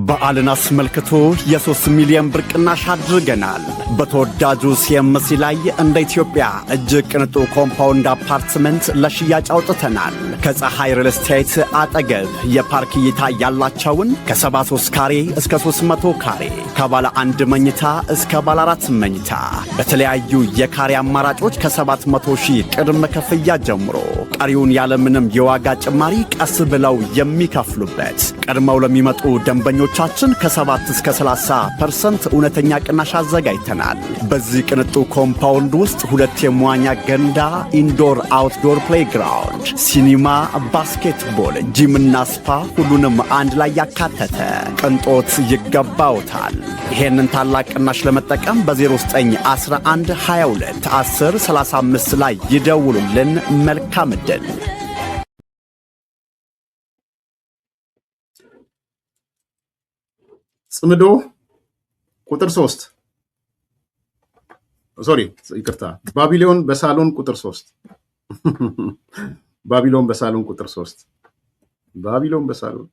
በዓልን አስመልክቶ የ3 ሚሊዮን ብር ቅናሽ አድርገናል። በተወዳጁ ሲኤምሲ ላይ እንደ ኢትዮጵያ እጅግ ቅንጡ ኮምፓውንድ አፓርትመንት ለሽያጭ አውጥተናል። ከፀሐይ ሪል ስቴት አጠገብ የፓርክ እይታ ያላቸውን ከ73 ካሬ እስከ 300 ካሬ፣ ከባለ 1 መኝታ እስከ ባለ 4 መኝታ በተለያዩ የካሬ አማራጮች ከ700 ሺህ ቅድመ ክፍያ ጀምሮ ቀሪውን ያለምንም የዋጋ ጭማሪ ቀስ ብለው የሚከፍሉበት ቀድመው ለሚመጡ ደንበኞቻችን ከ7 እስከ 30% እውነተኛ ቅናሽ አዘጋጅተናል። በዚህ ቅንጡ ኮምፓውንድ ውስጥ 2 የመዋኛ ገንዳ፣ ኢንዶር አውትዶር ፕሌይግራውንድ፣ ሲኒማ፣ ባስኬትቦል፣ ጂምና ስፓ ሁሉንም አንድ ላይ ያካተተ ቅንጦት ይገባውታል። ይሄንን ታላቅ ቅናሽ ለመጠቀም በ0911 22 10 35 ላይ ይደውሉልን። መልካም ዕድል። ጽምዶ ቁጥር 3 ይቅርታ፣ ባቢሎን በሳሎን ቁጥር 3 ባቢሎን በሳሎን ቁጥር 3 ባቢሎን በሳሎን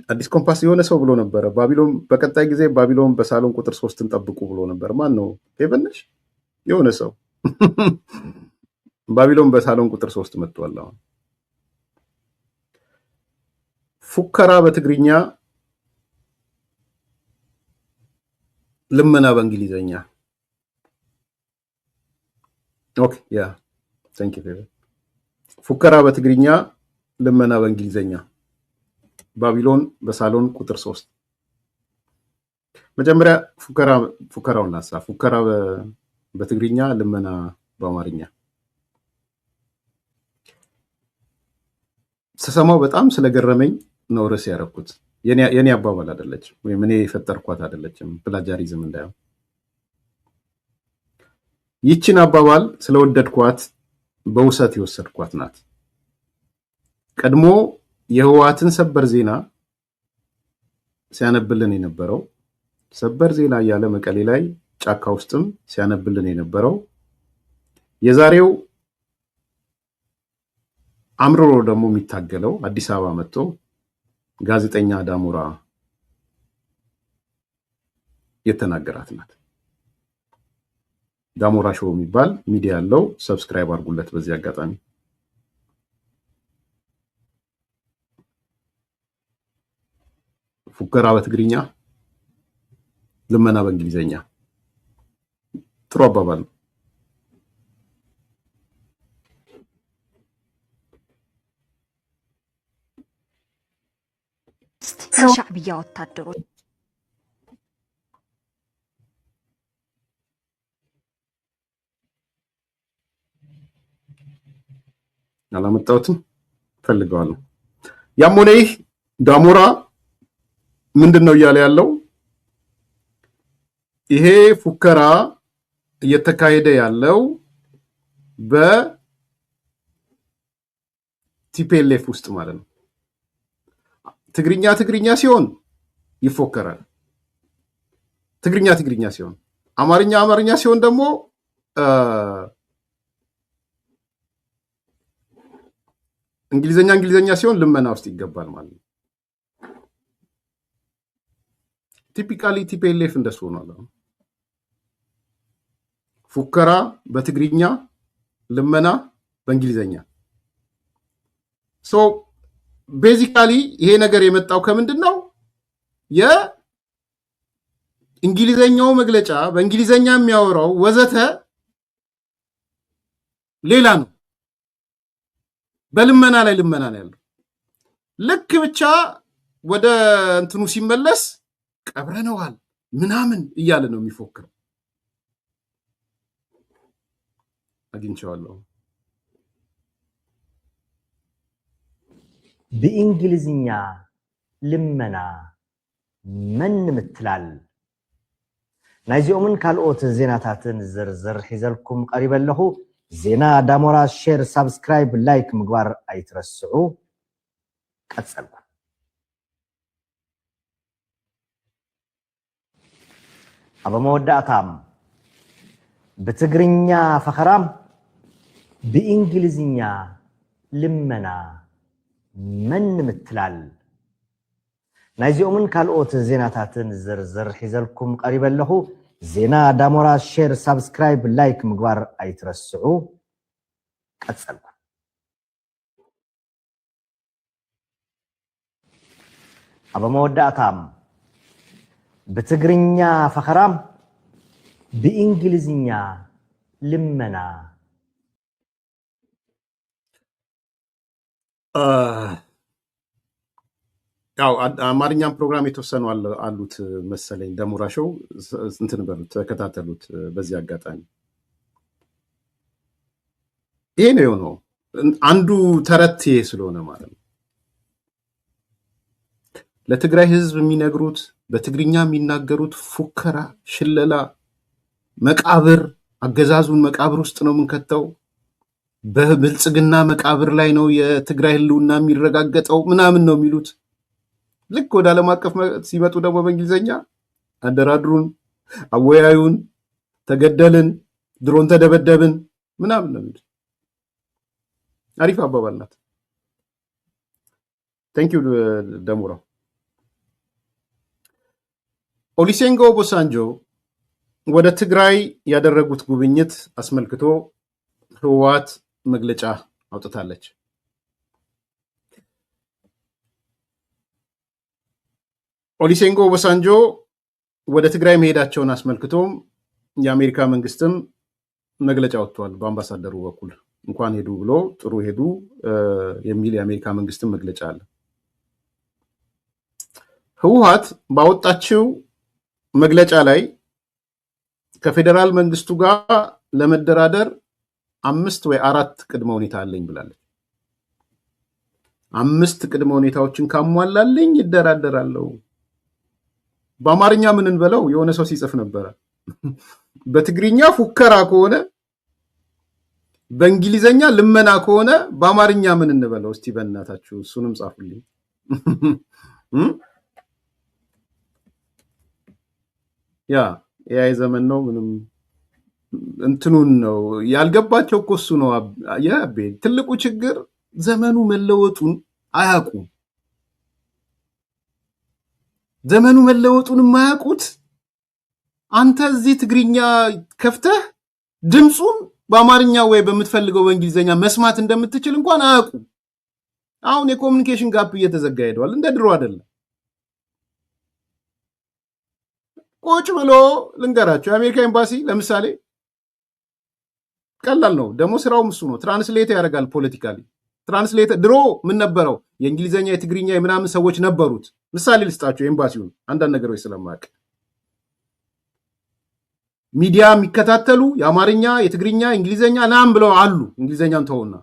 አዲስ ኮምፓስ የሆነ ሰው ብሎ ነበር። ባቢሎን በቀጣይ ጊዜ ባቢሎን በሳሎን ቁጥር 3ን ጠብቁ ብሎ ነበር። ማን ነው? ሄቨንሽ የሆነ ሰው ባቢሎን በሳሎን ቁጥር 3 መጥቷል። አሁን ፉከራ በትግርኛ፣ ልመና በእንግሊዘኛ። ኦኬ ያ ታንክ ዩ። ፉከራ በትግርኛ፣ ልመና በእንግሊዘኛ፣ ባቢሎን በሳሎን ቁጥር 3። መጀመሪያ ፉከራውን ላሳ። ፉከራ በትግርኛ፣ ልመና በአማርኛ። ስሰማው በጣም ስለገረመኝ ነው ርዕስ ያደረኩት። የኔ አባባል አይደለችም፣ ወይም እኔ የፈጠርኳት አይደለችም። ፕላጃሪዝም እንዳይሆን ይችን አባባል ስለወደድኳት በውሰት የወሰድኳት ናት። ቀድሞ የህወሓትን ሰበር ዜና ሲያነብልን የነበረው ሰበር ዜና እያለ መቀሌ ላይ ጫካ ውስጥም ሲያነብልን የነበረው የዛሬው አምርሮ ደግሞ የሚታገለው አዲስ አበባ መጥቶ ጋዜጠኛ ዳሞራ የተናገራት ናት። ዳሞራ ሾው የሚባል ሚዲያ ያለው ሰብስክራይብ አድርጉለት። በዚህ አጋጣሚ ፉከራ በትግርኛ፣ ልመና በእንግሊዘኛ። ጥሩ አባባል ነው። ሻዕብያ ወታደሮች አላመጣሁትም፣ ፈልገዋለሁ። ያም ሆነ ይህ ዳሞራ ምንድነው እያለ ያለው? ይሄ ፉከራ እየተካሄደ ያለው በቲፒኤልኤፍ ውስጥ ማለት ነው። ትግርኛ ሲሆን ይፎከራል። ትግርኛ ሲሆን፣ አማርኛ ሲሆን ደግሞ እንግሊዘኛ ሲሆን ልመና ውስጥ ይገባል ማለት ነው። ቲፒካሊ ቲፒኤልኤፍ እንደሱ ሆኗል። ፉከራ በትግርኛ፣ ልመና በእንግሊዘኛ። ሶ ቤዚካሊ ይሄ ነገር የመጣው ከምንድን ነው? የእንግሊዘኛው መግለጫ በእንግሊዘኛ የሚያወራው ወዘተ ሌላ ነው። በልመና ላይ ልመና ነው ያለው። ልክ ብቻ ወደ እንትኑ ሲመለስ ቀብረነዋል ምናምን እያለ ነው የሚፎክረው። አግኝቼዋለሁ። በእንግሊዝኛ ልመና ምን ምትላል? ናይዚኦምን ካልኦት ዜናታትን ዝርዝር ሒዘልኩም ቀሪበለሁ። ዜና ዳሞራ ሼር፣ ሳብስክራይብ፣ ላይክ ምግባር አይትረስዑ። ቀጸልኩ። አበ መወዳእታም በትግርኛ ፈኸራም በእንግሊዝኛ ልመና ምን ምትላል ናይዚኦምን ካልኦት ዜናታትን ዝርዝር ሒዘልኩም ቀሪበ ኣለኹ ዜና ዳሞራ ሼር ሳብስክራይብ ላይክ ምግባር ኣይትረስዑ ቀጸልኩ ኣብ መወዳእታም ብትግርኛ ፈኸራም ብእንግሊዝኛ ልመና ያው አማርኛም ፕሮግራም የተወሰኑ አሉት መሰለኝ ዳሞራ ሾው እንትን በሉት ተከታተሉት በዚህ አጋጣሚ ይሄ ነው የሆነው አንዱ ተረት ስለሆነ ማለት ነው ለትግራይ ህዝብ የሚነግሩት በትግርኛ የሚናገሩት ፉከራ ሽለላ መቃብር አገዛዙን መቃብር ውስጥ ነው የምንከተው በብልጽግና መቃብር ላይ ነው የትግራይ ህልውና የሚረጋገጠው ምናምን ነው የሚሉት ልክ ወደ ዓለም አቀፍ ሲመጡ ደግሞ በእንግሊዘኛ አደራድሩን አወያዩን ተገደልን ድሮን ተደበደብን ምናምን ነው የሚሉት አሪፍ አባባል ናት ቴንክ ዩ ዳሞራ ኦሉሴጉን ኦባሳንጆ ወደ ትግራይ ያደረጉት ጉብኝት አስመልክቶ ህወሓት መግለጫ አውጥታለች ኦሉሴጉን ኦባሳንጆ ወደ ትግራይ መሄዳቸውን አስመልክቶም የአሜሪካ መንግስትም መግለጫ ወጥቷል በአምባሳደሩ በኩል እንኳን ሄዱ ብሎ ጥሩ ሄዱ የሚል የአሜሪካ መንግስትም መግለጫ አለ ህወሓት ባወጣችው መግለጫ ላይ ከፌደራል መንግስቱ ጋር ለመደራደር 5 ወይ 4 ቅድመ ሁኔታ አለኝ ብላለች 5 ቅድመ ሁኔታዎችን ካሟላልኝ ይደራደራለሁ በአማርኛ ምን እንበለው የሆነ ሰው ሲጽፍ ነበር በትግርኛ ፉከራ ከሆነ በእንግሊዘኛ ልመና ከሆነ በአማርኛ ምን እንበለው እስቲ በእናታችሁ እሱንም ጻፉልኝ ያ የአይ ዘመን ነው ምንም እንትኑን ነው ያልገባቸው እኮ እሱ ነው ያቤ ትልቁ ችግር ዘመኑ መለወጡን አያውቁም ዘመኑ መለወጡን የማያውቁት አንተ እዚህ ትግርኛ ከፍተህ ድምጹን በአማርኛ ወይ በምትፈልገው በእንግሊዘኛ መስማት እንደምትችል እንኳን አያውቁም አሁን የኮሙኒኬሽን ጋፕ እየተዘጋ ሄዷል እንደ ድሮ አይደለም ቁጭ ብሎ ልንገራቸው የአሜሪካ ኤምባሲ ለምሳሌ ቀላል ነው ደግሞ ስራው እሱ ነው ትራንስሌት ያደርጋል ፖለቲካሊ ትራንስሌት ድሮ ምን ነበረው የእንግሊዘኛ የትግርኛ የምናምን ሰዎች ነበሩት ምሳሌ ልስጣቸው ኤምባሲውን አንዳንድ ነገሮች ስለማያውቅ ሚዲያ የሚከታተሉ የአማርኛ የትግርኛ እንግሊዘኛ ናም ብለው አሉ እንግሊዘኛን ተውና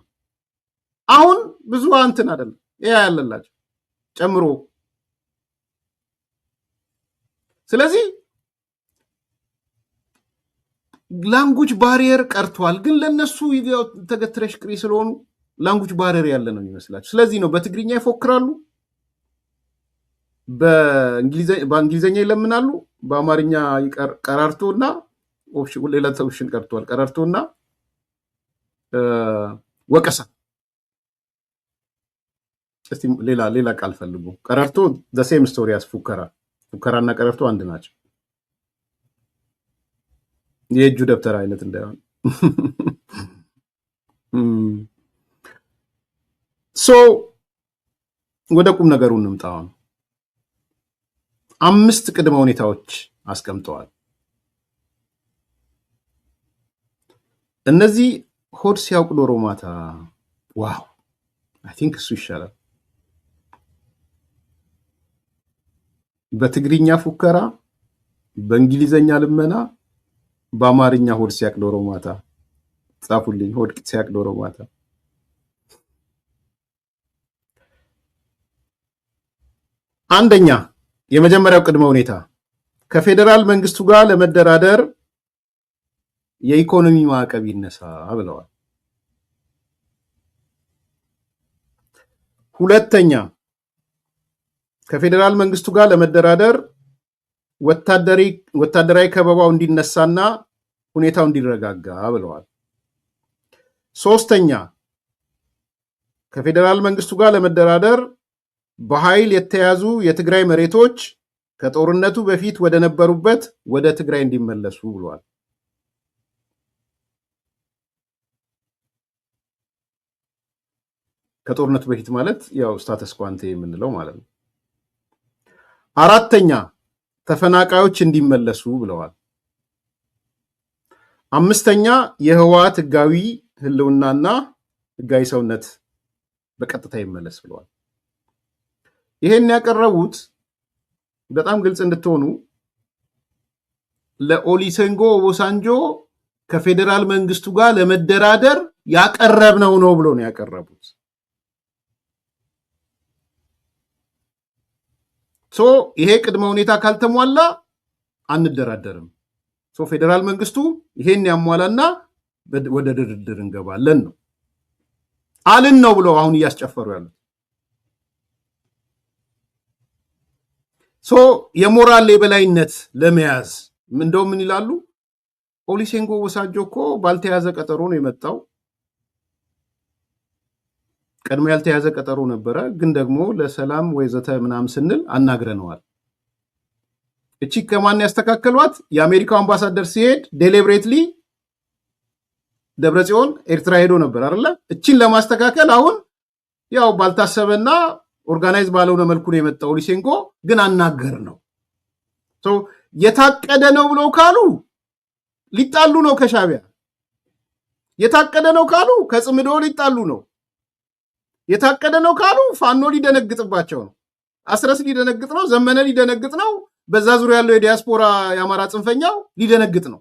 አሁን ብዙ አንተን አይደለም ያ ያለላቸው ጨምሮ ስለዚህ ላንጉጅ ባሪየር ቀርቷል ግን ለነሱ ተገትረሽ ቅሪ ስለሆኑ ላንጉጅ ባሪየር ያለ ነው የሚመስላችሁ ስለዚህ ነው በትግርኛ ይፎክራሉ በእንግሊዘኛ ይለምናሉ በአማርኛ ቀራርቶና ኦፕሽን ሌላ ኦፕሽን ቀርቷል ቀራርቶና ወቀሳ እስቲ ሌላ ቃል ፈልጉ ቀራርቶ the same story as ፉከራና ቀራርቶ አንድ ናቸው የእጁ ደብተር አይነት እንዳይሆን ወደ ቁም ነገሩ እንምጣው 5 ቅድመ ሁኔታዎች አስቀምጠዋል እነዚህ ሆድ ሲያውቅ ዶሮ ማታ ዋው አይ ቲንክ እሱ ይሻላል በትግርኛ ፉከራ በእንግሊዘኛ ልመና በአማርኛ ሆድ ሲያውቅ ዶሮ ማታ ጻፉልኝ ሆድ ሲያውቅ ዶሮ ማታ አንደኛ የመጀመሪያው ቅድመ ሁኔታ ከፌደራል መንግስቱ ጋር ለመደራደር የኢኮኖሚ ማዕቀብ ይነሳ ብለዋል ሁለተኛ ከፌደራል መንግስቱ ጋር ለመደራደር ወታደራዊ ከበባው እንዲነሳና ሁኔታው እንዲረጋጋ ብለዋል ሶስተኛ ከፌደራል መንግስቱ ጋር ለመደራደር በኃይል የተያዙ የትግራይ መሬቶች ከጦርነቱ በፊት ወደ ነበሩበት ወደ ትግራይ እንዲመለሱ ብሏል። ከጦርነቱ በፊት ማለት ያው ስታተስ ኳንቴ የምንለው ማለት ነው። አራተኛ ተፈናቃዮች እንዲመለሱ ብለዋል። አምስተኛ የህወሓት ህጋዊ ህልውናና ህጋዊ ሰውነት በቀጥታ ይመለስ ብለዋል። ይሄን ያቀረቡት በጣም ግልጽ እንድትሆኑ ለኦሉሴጉን ኦባሳንጆ ከፌዴራል መንግስቱ ጋር ለመደራደር ያቀረብነው ነው ብሎ ነው ያቀረቡት። ይሄ ቅድመ ሁኔታ ካልተሟላ አንደራደርም። ፌዴራል መንግስቱ ይሄን ያሟላና ወደ ድርድር እንገባለን ነው አልን ነው ብለው አሁን እያስጨፈሩ ያሉት። የሞራል የበላይነት ለመያዝ እንደው ምን ይላሉ? ኦሉሴጉን ኦባሳንጆ እኮ ባልተያዘ ቀጠሮ ነው የመጣው። ቀድሞ ያልተያዘ ቀጠሮ ነበረ፣ ግን ደግሞ ለሰላም ወይዘተ ምናምን ስንል አናግረነዋል። እቺ ከማን ያስተካከሏት? የአሜሪካው አምባሳደር ሲሄድ ዴሊብሬትሊ ደብረጽዮን ኤርትራ ሄዶ ነበር አይደለ? እቺን ለማስተካከል አሁን ያው ባልታሰበና ኦርጋናይዝ ባልሆነ መልኩ ነው የመጣው። ኦሉሴጉን ግን አናገር ነው። የታቀደ ነው ብለው ካሉ ሊጣሉ ነው ከሻቢያ። የታቀደ ነው ካሉ ከጽምዶ ሊጣሉ ነው። የታቀደ ነው ካሉ ፋኖ ሊደነግጥባቸው ነው። አስረስ ሊደነግጥ ነው። ዘመነ ሊደነግጥ ነው። በዛ ዙሪያ ያለው የዲያስፖራ የአማራ ጽንፈኛው ሊደነግጥ ነው።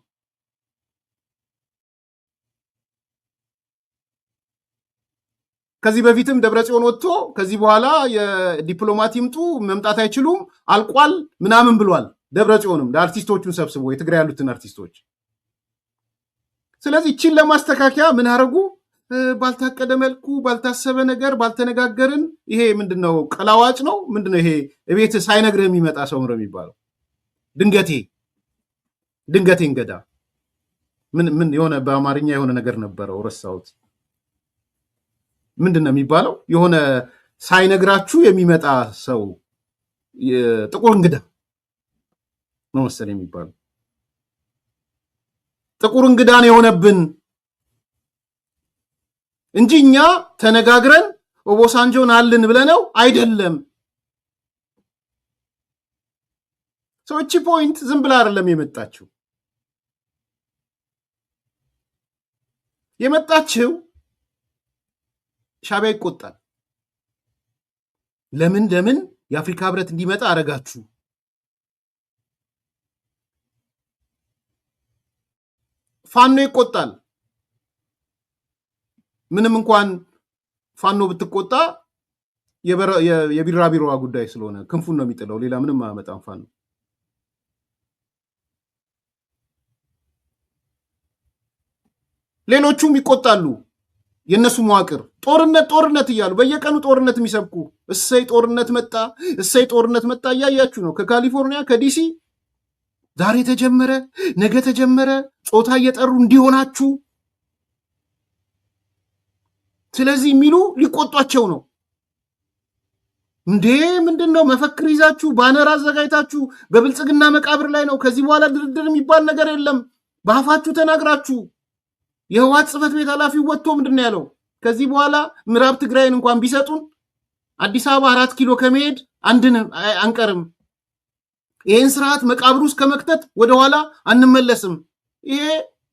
ከዚህ በፊትም ደብረጽዮን ወጥቶ ከዚህ በኋላ የዲፕሎማት ይምጡ መምጣት አይችሉም አልቋል ምናምን ብሏል። ደብረጽዮንም ለአርቲስቶቹን ሰብስቦ የትግራይ ያሉትን አርቲስቶች። ስለዚህ እቺን ለማስተካከያ ምን አረጉ? ባልታቀደ መልኩ ባልታሰበ ነገር ባልተነጋገርን። ይሄ ምንድነው? ቀላዋጭ ነው ምንድነው? ይሄ እቤት ሳይነግርህ የሚመጣ ሰው ነው የሚባለው። ድንገቴ እንገዳ ምን የሆነ በአማርኛ የሆነ ነገር ነበረው ረሳሁት። ምንድነው የሚባለው? የሆነ ሳይነግራችሁ የሚመጣ ሰው ጥቁር እንግዳ ነው መሰለኝ የሚባለው። ጥቁር እንግዳ ነው የሆነብን እንጂ እኛ ተነጋግረን ኦባሳንጆን አልን ብለነው አይደለም። እቺ ፖይንት ዝም ብላ አይደለም የመጣችው ሻቢያ ይቆጣል። ለምን የአፍሪካ ህብረት እንዲመጣ አረጋችሁ? ፋኖ ይቆጣል። ምንም እንኳን ፋኖ ብትቆጣ የቢራቢሮዋ ጉዳይ ስለሆነ ክንፉን ነው የሚጥለው። ሌላ ምንም አያመጣም ፋኖ። ሌሎቹም ይቆጣሉ። የነሱ መዋቅር ጦርነት እያሉ በየቀኑ ጦርነት የሚሰብኩ እሰይ ጦርነት መጣ እያያችሁ ነው። ከካሊፎርኒያ ከዲሲ ዛሬ ተጀመረ፣ ነገ ተጀመረ፣ ጾታ እየጠሩ እንዲሆናችሁ ስለዚህ የሚሉ ሊቆጧቸው ነው እንዴ? ምንድነው? መፈክር ይዛችሁ ባነር አዘጋጅታችሁ በብልጽግና መቃብር ላይ ነው። ከዚህ በኋላ ድርድር የሚባል ነገር የለም። በአፋችሁ ተናግራችሁ የህወሓት ጽሕፈት ቤት ኃላፊው ወጥቶ ምንድን ያለው? ከዚህ በኋላ ምዕራብ ትግራይን እንኳን ቢሰጡን አዲስ አበባ 4 ኪሎ ከመሄድ አንቀርም። ይህን ስርዓት መቃብር ውስጥ ከመክተት ወደኋላ አንመለስም። ይሄ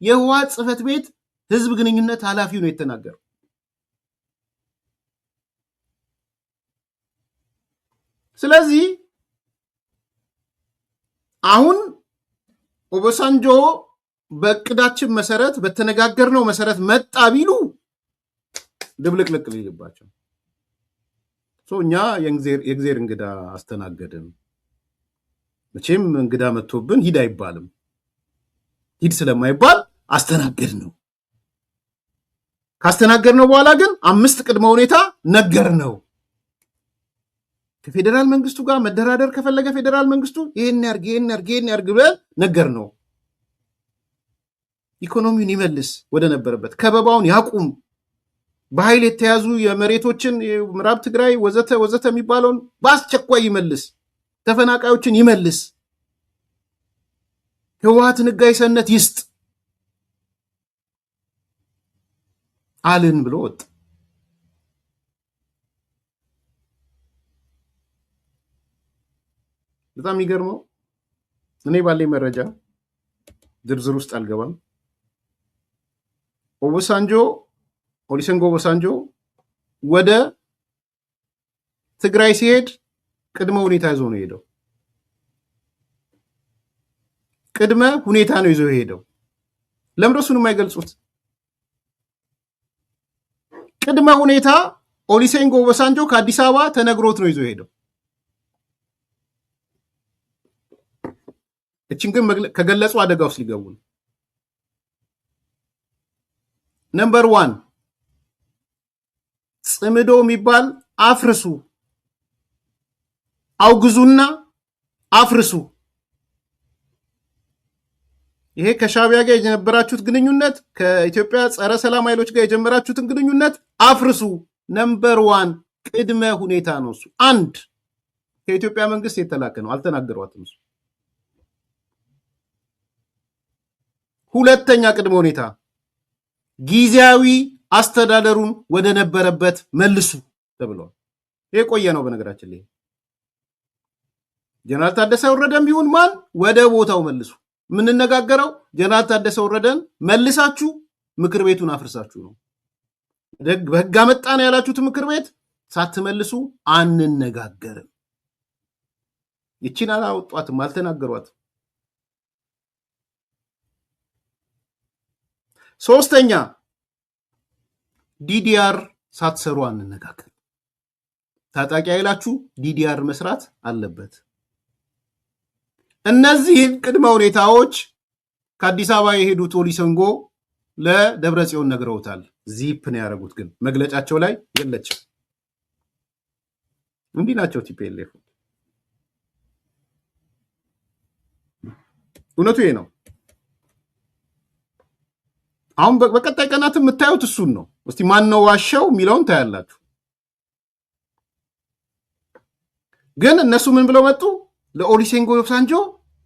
የህወሓት ጽሕፈት ቤት ህዝብ ግንኙነት ኃላፊው ነው የተናገረው። ስለዚህ አሁን ኦባሳንጆ በእቅዳችን መሰረት በተነጋገርነው መሰረት መጣ ቢሉ ድብልቅልቅ ሊልባቸው። እኛ የእግዚአብሔር እንግዳ አስተናገድን። መቼም እንግዳ መጥቶብን ሂድ አይባልም። ሂድ ስለማይባል አስተናገድ ነው። ካስተናገድነው በኋላ ግን 5 ቅድመ ሁኔታ ነገር ነው። ከፌዴራል መንግስቱ ጋር መደራደር ከፈለገ ፌዴራል መንግስቱ ይሄን ያርግ ብለን ነገር ነው። ኢኮኖሚውን ይመልስ ወደ ነበረበት፣ ከበባውን ያቁም፣ በኃይል የተያዙ የመሬቶችን ምዕራብ ትግራይ ወዘተ ወዘተ የሚባለውን በአስቸኳይ ይመልስ፣ ተፈናቃዮችን ይመልስ፣ ህወሓትን ህጋዊ ሰውነት ይስጥ አልን ብሎ ወጣ። በጣም የሚገርመው እኔ ባለኝ መረጃ ዝርዝር ውስጥ አልገባም። ኦሉሴጉን ኦባሳንጆ ወደ ትግራይ ሲሄድ ቅድመ ሁኔታ ይዞ ነው ሄደው። ቅድመ ሁኔታ ነው ይዞ ሄደው። ለምን እሱን የማይገልጹት? ቅድመ ሁኔታ ኦሉሴጉን ኦባሳንጆ ከአዲስ አበባ ተነግሮት ነው ይዞ ሄደው። እችን ግን ከገለጹ አደጋ ውስጥ ሊገቡ ነው። ነምበር 1 ጽምዶ የሚባል አፍርሱ፣ አውግዙና አፍርሱ። ይሄ ከሻዕቢያ ጋር የጀመራችሁት ግንኙነት፣ ከኢትዮጵያ ጸረ ሰላም ኃይሎች ጋር የጀመራችሁትን ግንኙነት አፍርሱ። ነምበር 1 ቅድመ ሁኔታ ነው እሱ። አንድ ከኢትዮጵያ መንግስት የተላከ ነው፣ አልተናገሯትም እሱ። ሁለተኛ ቅድመ ሁኔታ ጊዜያዊ አስተዳደሩን ወደ ነበረበት መልሱ ተብሏል። ይሄ ቆየ ነው በነገራችን ላይ። ጀነራል ታደሰ ወረደም ቢሆን ማን ወደ ቦታው መልሱ። የምንነጋገረው ጀነራል ታደሰ ወረደን መልሳችሁ ምክር ቤቱን አፍርሳችሁ ነው። በህግ አመጣ ነው ያላችሁት ምክር ቤት ሳትመልሱ አንነጋገርም። ይቺን አላወጧትም፣ አልተናገሯትም። ሶስተኛ ዲዲአር ሳትሰሩ አንነጋገር። ታጣቂ ኃይላችሁ ዲዲአር መስራት አለበት። እነዚህን ቅድመ ሁኔታዎች ከአዲስ አበባ የሄዱት ኦሉሴጉን ለደብረጽዮን ነግረውታል። ዚፕ ነው ያደረጉት፣ ግን መግለጫቸው ላይ የለችም። እንዲህ ናቸው ቲፒኤልኤፍ። እውነቱ ይሄ ነው። አሁን በቀጣይ ቀናት የምታዩት እሱን ነው። እስቲ ማን ነው ዋሻው የሚለውን ታያላችሁ። ግን እነሱ ምን ብለው መጡ? ለኦሉሴጉን ኦባሳንጆ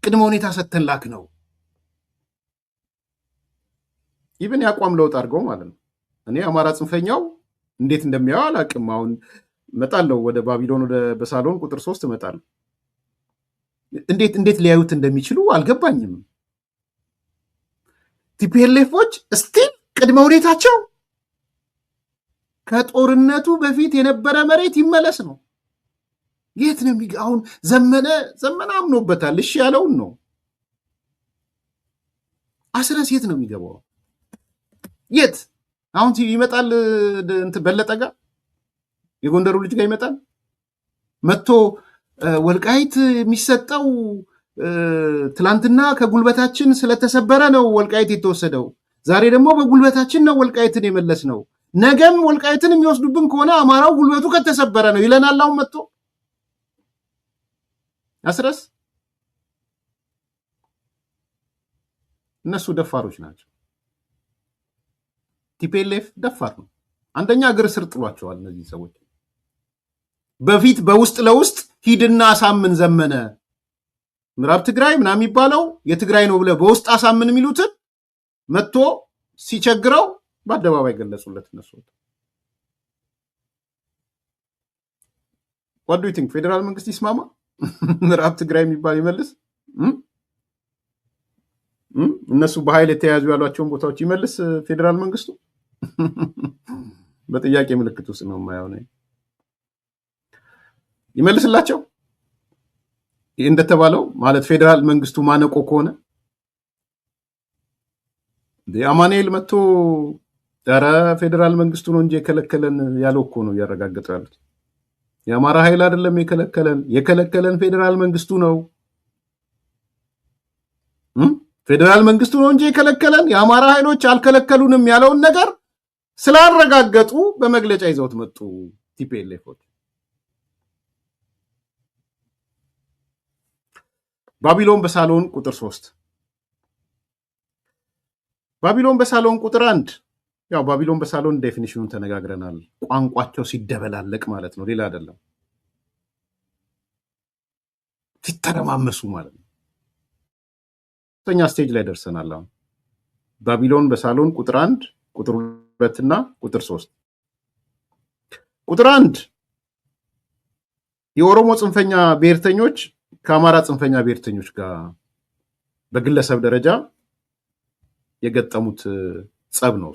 ቅድመ ሁኔታ ሰተን ላክ ነው። ኢቭን ያቋም ለውጥ አድርገው ማለት ነው። እኔ አማራ ጽንፈኛው እንዴት እንደሚያው አላውቅም። አሁን እመጣለሁ ወደ ባቢሎን ወደ በሳሎን ቁጥር 3 እመጣለሁ። እንዴት ሊያዩት እንደሚችሉ አልገባኝም። ቲፒኤልኤፎች እስቲል ቅድመ ሁኔታቸው ከጦርነቱ በፊት የነበረ መሬት ይመለስ ነው። የት ነው አሁን ዘመነ አምኖበታል። እሺ ያለውን ነው። አስረስ የት ነው የሚገባው? የት አሁን ይመጣል? በለጠ ጋር የጎንደሩ ልጅ ጋር ይመጣል መጥቶ ወልቃይት የሚሰጠው ትላንትና ከጉልበታችን ስለተሰበረ ነው ወልቃይት የተወሰደው። ዛሬ ደግሞ በጉልበታችን ነው ወልቃይትን የመለስ ነው። ነገም ወልቃይትን የሚወስዱብን ከሆነ አማራው ጉልበቱ ከተሰበረ ነው ይለናል። አሁን መጥቶ አስረስ እነሱ ደፋሮች ናቸው። ቲፒኤልኤፍ ደፋር ነው። አንደኛ እግር ስር ጥሏቸዋል እነዚህ ሰዎች። በፊት በውስጥ ለውስጥ ሂድና አሳምን ዘመነ ምዕራብ ትግራይ ምናምን የሚባለው የትግራይ ነው ብለ በውስጥ አሳምን የሚሉትን መጥቶ ሲቸግረው በአደባባይ ገለጹለት። እነሱ what do you think? ፌዴራል መንግስት ይስማማ? ምዕራብ ትግራይ የሚባል ይመልስ? እነሱ በኃይል የተያዙ ያሏቸውን ቦታዎች ይመልስ ፌዴራል መንግስቱ? በጥያቄ ምልክት ውስጥ ነው የማየው ነው። ይመልስላቸው እንደተባለው ማለት ፌዴራል መንግስቱ ማነቆ ከሆነ አማኑኤል መጥቶ ኧረ ፌዴራል መንግስቱ ነው እንጂ የከለከለን ያለው እኮ ነው እያረጋገጠው ያሉት። የአማራ ኃይል አይደለም የከለከለን ፌዴራል መንግስቱ ነው። ፌዴራል መንግስቱ ነው እንጂ የከለከለን የአማራ ኃይሎች አልከለከሉንም ያለውን ነገር ስላረጋገጡ በመግለጫ ይዘውት መጡ ቲፒኤልኤፎች። ባቢሎን በሳሎን ቁጥር 3 ባቢሎን በሳሎን ቁጥር 1 ያው ባቢሎን በሳሎን ዴፊኒሽኑን ተነጋግረናል። ቋንቋቸው ሲደበላለቅ ማለት ነው፣ ሌላ አይደለም። ሲተረማመሱ ማለት ነው። ሶስተኛ ስቴጅ ላይ ደርሰናል። አሁን ባቢሎን በሳሎን ቁጥር 1 ቁጥር 2 እና ቁጥር 3። ቁጥር 1 የኦሮሞ ጽንፈኛ ብሔርተኞች ከአማራ ጽንፈኛ ብሔርተኞች ጋር በግለሰብ ደረጃ የገጠሙት ጸብ ነው።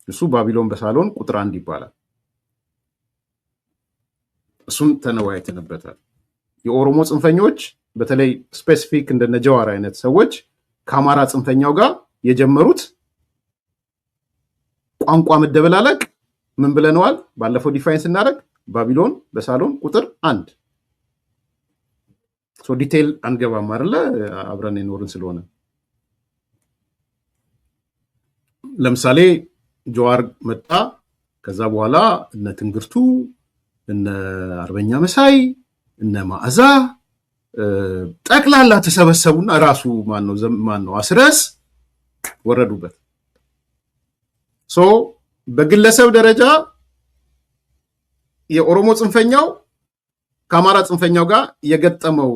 እሱ ባቢሎን በሳሎን ቁጥር 1 ይባላል። እሱን ተነዋይተንበታል። የኦሮሞ ጽንፈኞች በተለይ ስፔሲፊክ እንደነ ጀዋር አይነት ሰዎች ከአማራ ጽንፈኛው ጋር የጀመሩት ቋንቋ መደበላለቅ ምን ብለነዋል? ባለፈው ዲፋይን ስናደርግ ባቢሎን በሳሎን ቁጥር 1። ሶ ዲቴል አንገባም አይደለ? አብረን የኖርን ስለሆነ ለምሳሌ ጀዋር መጣ። ከዛ በኋላ እነ ትንግርቱ፣ እነ አርበኛ መሳይ፣ እነ ማዕዛ ጠቅላላ ተሰበሰቡና ራሱ ማነው አስረስ ወረዱበት። ሶ በግለሰብ ደረጃ የኦሮሞ ጽንፈኛው ከአማራ ጽንፈኛው ጋር የገጠመው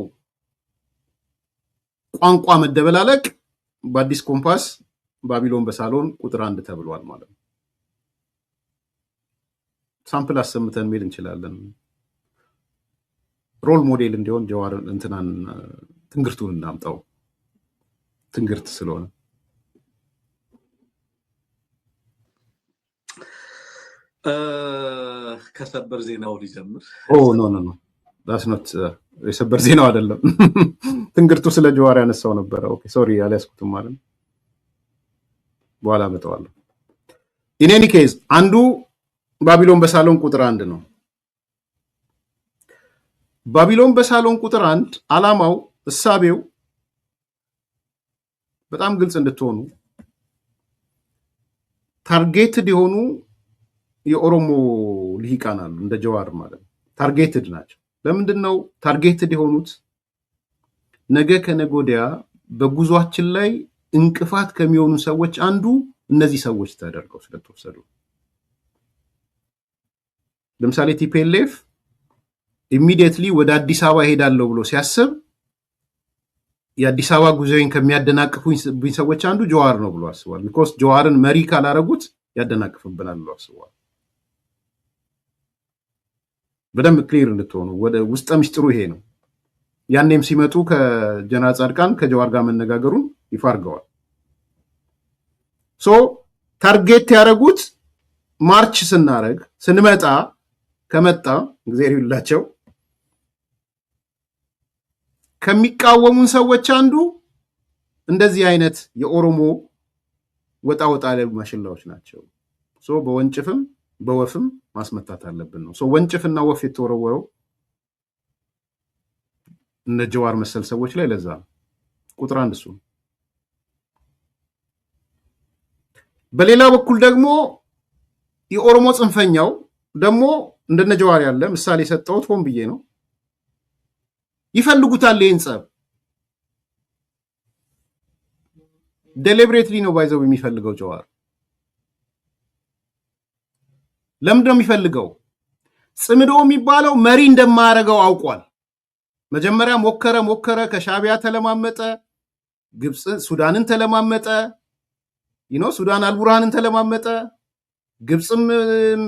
ቋንቋ መደበላለቅ በአዲስ ኮምፓስ ባቢሎን በሳሎን ቁጥር 1 ተብሏል ማለት ነው። ሳምፕል አሰምተን ሜል እንችላለን። ሮል ሞዴል እንዲሆን ጀዋር እንትናን ትንግርቱን እናምጣው፣ ትንግርት ስለሆነ ከሰበር ዜናው ሊጀምር። ኖ ዳስ ኖት የሰበር ዜናው አይደለም። ትንግርቱ ስለ ጀዋር ያነሳው ነበረ። ኦኬ ሶሪ ያልያዝኩትም ማለት ነው። በኋላ መጣዋለሁ። ኢን ኤኒ ኬዝ አንዱ ባቢሎን በሳሎን ቁጥር 1 ነው። ባቢሎን በሳሎን ቁጥር 1 ዓላማው እሳቤው በጣም ግልጽ እንድትሆኑ ታርጌትድ የሆኑ የኦሮሞ ልሂቃን አሉ እንደ ጀዋር ማለት ነው። ታርጌትድ ናቸው። ለምንድን ነው ታርጌትድ የሆኑት? ነገ ከነገ ወዲያ በጉዟችን ላይ እንቅፋት ከሚሆኑ ሰዎች አንዱ እነዚህ ሰዎች ተደርገው ስለተወሰዱ። ለምሳሌ ቲፒኤልኤፍ ኢሚዲየትሊ ወደ አዲስ አበባ ሄዳለሁ ብሎ ሲያስብ የአዲስ አበባ ጉዞዬን ከሚያደናቅፉኝ ሰዎች አንዱ ጀዋር ነው ብሎ አስቧል። ቢኮዝ ጀዋርን መሪ ካላረጉት ያደናቅፍብናል ብሎ አስቧል። በደንብ ክሊር እንድትሆኑ ወደ ውስጠ ምስጢሩ ይሄ ነው። ያኔም ሲመጡ ከጀነራል ጻድቃን ከጀዋር ጋር መነጋገሩን ይፋ አድርገዋል። ሶ ታርጌት ያደረጉት ማርች ስንመጣ ከመጣ እግዚአብሔር ይላቸው ከሚቃወሙን ሰዎች አንዱ እንደዚህ አይነት የኦሮሞ ወጣ ያሉ ማሽላዎች ናቸው። ሶ በወንጭፍም በወፍም ማስመታት አለብን ነው። ሶ ወንጭፍና ወፍ የተወረወረው እነ ጀዋር መሰል ሰዎች ላይ ለዛ ቁጥር 1 እሱ። በሌላ በኩል ደግሞ የኦሮሞ ጽንፈኛው ደግሞ እንደነ ጀዋር ያለ ምሳሌ ሰጠሁት ሆን ብዬ ነው። ይፈልጉታል ይህን ጸብ ዴሊብሬትሊ ነው ባይዘው የሚፈልገው ጀዋር። ለምንድን ነው የሚፈልገው? ጽምዶ የሚባለው መሪ እንደማያደርገው አውቋል። መጀመሪያ ሞከረ፣ ከሻቢያ ተለማመጠ፣ ግብፅ ሱዳንን ተለማመጠ፣ ሱዳን አልቡርሃንን ተለማመጠ፣ ግብፅም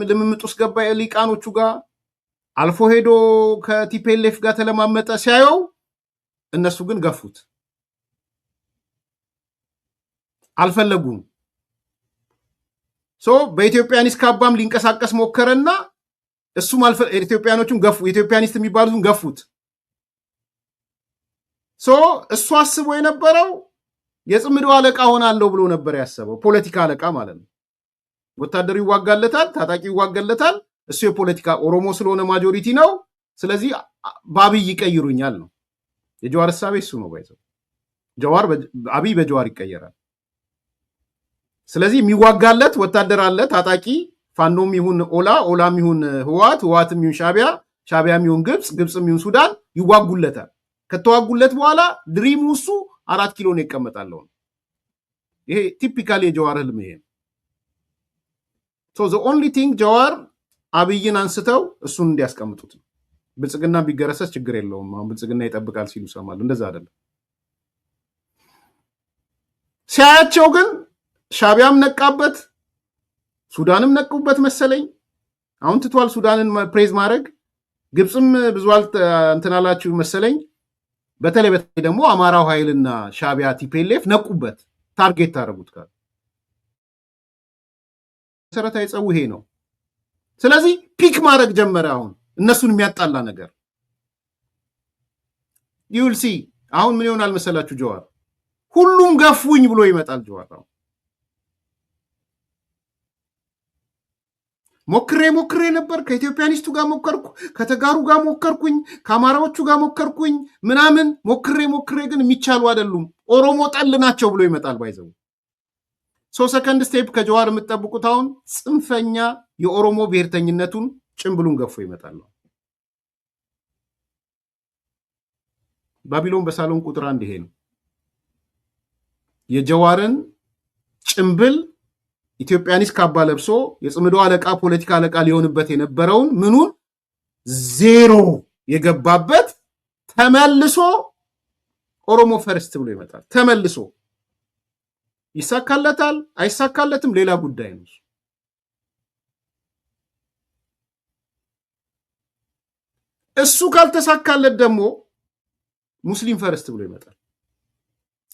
ልምምጥ ውስጥ ገባ ሊቃኖቹ ጋር አልፎ ሄዶ ከቲፒኤልኤፍ ጋር ተለማመጠ። ሲያየው እነሱ ግን ገፉት፣ አልፈለጉም። ሶ በኢትዮጵያኒስት ካባም ሊንቀሳቀስ ሞከረና እሱም ኢትዮጵያኖቹም ገፉ፣ ኢትዮጵያኒስት የሚባሉትን ገፉት። ሶ እሱ አስቦ የነበረው የጽምዶ አለቃ ሆናለሁ ብሎ ነበር ያሰበው፣ ፖለቲካ አለቃ ማለት ነው። ወታደሩ ይዋጋለታል፣ ታጣቂ ይዋጋለታል። እሱ የፖለቲካ ኦሮሞ ስለሆነ ማጆሪቲ ነው። ስለዚህ በአብይ ይቀይሩኛል ነው የጀዋር እሳቤ። እሱ ነው ባይዘው አብይ በጀዋር ይቀየራል። ስለዚህ የሚዋጋለት ወታደር አለ፣ ታጣቂ ፋኖም ይሁን ኦላም ይሁን ህዋትም ይሁን ሻቢያም ይሁን ግብፅም ይሁን ሱዳን ይዋጉለታል። ከተዋጉለት በኋላ ድሪሙ እሱ 4 ኪሎ ነው ይቀመጣለው። ይሄ ቲፒካሊ የጀዋር ህልም ይሄ ነው። so the only thing ጀዋር አብይን አንስተው እሱን እንዲያስቀምጡት ነው። ብልጽግና ቢገረሰስ ችግር የለውም አሁን ብልጽግና ይጠብቃል ሲሉ ሰማሉ። እንደዛ አይደለም። ሲያያቸው ግን ሻቢያም ነቃበት፣ ሱዳንም ነቁበት መሰለኝ። አሁን ትቷል ሱዳንን ፕሬዝ ማድረግ። ግብጽም ብዙ እንትናላችሁ መሰለኝ። በተለይ ደግሞ አማራው ኃይልና ሻቢያ ቲፒኤልኤፍ ነቁበት፣ ታርጌት ታደርጉት ካለ መሰረታዊ ጸው ይሄ ነው። ስለዚህ ፒክ ማድረግ ጀመረ። አሁን እነሱን የሚያጣላ ነገር you'll see። አሁን ምን ይሆናል መሰላችሁ? ጀዋር ሁሉም ገፉኝ ብሎ ይመጣል። ጀዋር አሁን ሞክሬ ነበር፣ ከኢትዮጵያኒስቱ ጋር ሞከርኩ፣ ከተጋሩ ጋር ሞከርኩኝ፣ ከአማራዎቹ ጋር ሞከርኩኝ ምናምን ሞክሬ ግን የሚቻሉ አይደሉም፣ ኦሮሞ ጠል ናቸው ብሎ ይመጣል። ባይዘው ሰከንድ ስቴፕ ከጀዋር የምትጠብቁት አሁን ጽንፈኛ የኦሮሞ ብሔርተኝነቱን ጭምብሉን ገፎ ይመጣል። ባቢሎን በሳሎን ቁጥር 1 ይሄ ነው። የጀዋርን ጭምብል ኢትዮጵያኒስት ካባ ለብሶ የጽምዶ አለቃ ፖለቲካ አለቃ ሊሆንበት የነበረውን ምኑን ዜሮ የገባበት ተመልሶ ኦሮሞ ፈርስት ብሎ ይመጣል። ተመልሶ ይሳካለታል አይሳካለትም ሌላ ጉዳይ ነው። እሱ ካልተሳካለት ደግሞ ሙስሊም ፈርስት ብሎ ይመጣል።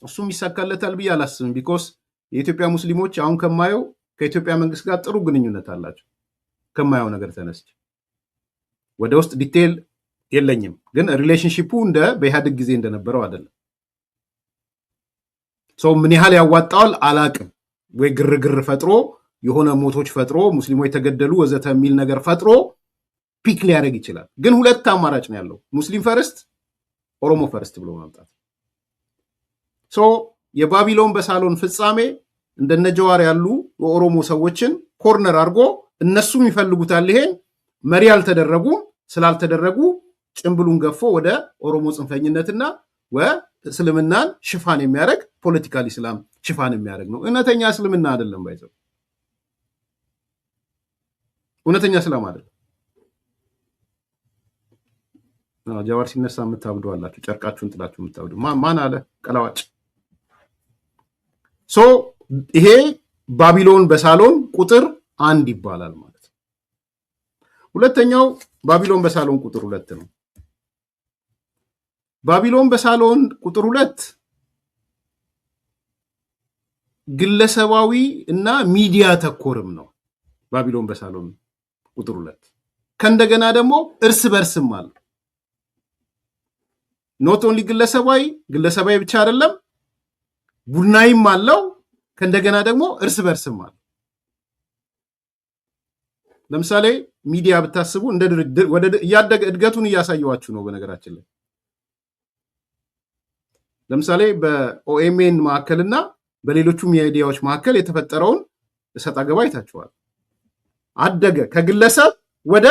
እሱም ይሳካለታል ብዬ አላስብም። ቢኮዝ የኢትዮጵያ ሙስሊሞች አሁን ከማየው ከኢትዮጵያ መንግስት ጋር ጥሩ ግንኙነት አላቸው። ከማየው ነገር ተነስቼ ወደ ውስጥ ዲቴል የለኝም፣ ግን ሪሌሽንሺፑ እንደ በኢህአዴግ ጊዜ እንደነበረው አይደለም። ሰው ምን ያህል ያዋጣዋል አላቅም። ወይ ግርግር ፈጥሮ የሆነ ሞቶች ፈጥሮ ሙስሊሞች ተገደሉ ወዘተ የሚል ነገር ፈጥሮ ፒክ ሊያደርግ ይችላል። ግን ሁለት አማራጭ ነው ያለው፣ ሙስሊም ፈርስት፣ ኦሮሞ ፈርስት ብሎ ማምጣት። የባቢሎን በሳሎን ፍጻሜ እንደነ ጀዋር ያሉ የኦሮሞ ሰዎችን ኮርነር አድርጎ እነሱም ይፈልጉታል ይሄን መሪ አልተደረጉም። ስላልተደረጉ ጭምብሉን ገፎ ወደ ኦሮሞ ጽንፈኝነትና እስልምናን ሽፋን የሚያደርግ ፖለቲካል ኢስላም ሽፋን የሚያደርግ ነው። እውነተኛ እስልምና አይደለም። ባይዘው እውነተኛ እስላም አይደለም። ጀዋር ሲነሳ የምታብዱ አላችሁ፣ ጨርቃችሁን ጥላችሁ የምታብዱ ማን አለ? ቀላዋጭ። ይሄ ባቢሎን በሳሎን ቁጥር 1 ይባላል ማለት ነው። ሁለተኛው ባቢሎን በሳሎን ቁጥር 2 ነው። ባቢሎን በሳሎን ቁጥር 2 ግለሰባዊ እና ሚዲያ ተኮርም ነው። ባቢሎን በሳሎን ቁጥር 2 ከእንደገና ደግሞ እርስ በርስም አለ። ኖት ኦንሊ ግለሰባዊ ብቻ አይደለም፣ ቡድናዊም አለው። ከእንደገና ደግሞ እርስ በርስም አለ። ለምሳሌ ሚዲያ ብታስቡ እንደ ድርድር ወደ እያደገ እድገቱን እያሳየዋችሁ ነው። በነገራችን ላይ ለምሳሌ በኦኤምኤን ማዕከልና በሌሎቹ ሚዲያዎች ማዕከል የተፈጠረውን እሰጥ አገባ አይታችኋል። አደገ፣ ከግለሰብ ወደ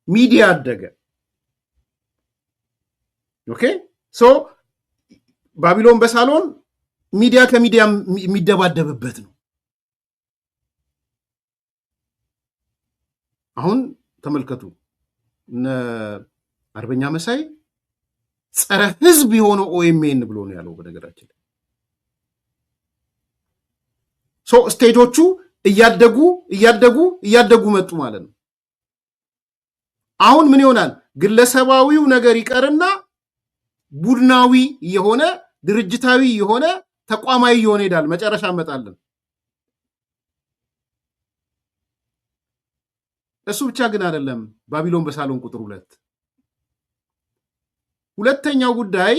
ሚዲያ አደገ። ኦኬ ባቢሎን በሳሎን ሚዲያ ከሚዲያ የሚደባደብበት ነው። አሁን ተመልከቱ፣ እነ አርበኛ መሳይ ጸረ ህዝብ የሆነው ኦኤምኤን ብሎ ነው ያለው። በነገራችን ላይ ስቴጆቹ እያደጉ መጡ ማለት ነው። አሁን ምን ይሆናል? ግለሰባዊው ነገር ይቀርና ቡድናዊ የሆነ ድርጅታዊ የሆነ ተቋማዊ የሆነ ይሄዳል። መጨረሻ እንመጣለን። እሱ ብቻ ግን አይደለም። ባቢሎን በሳሎን ቁጥር 2 ሁለተኛው ጉዳይ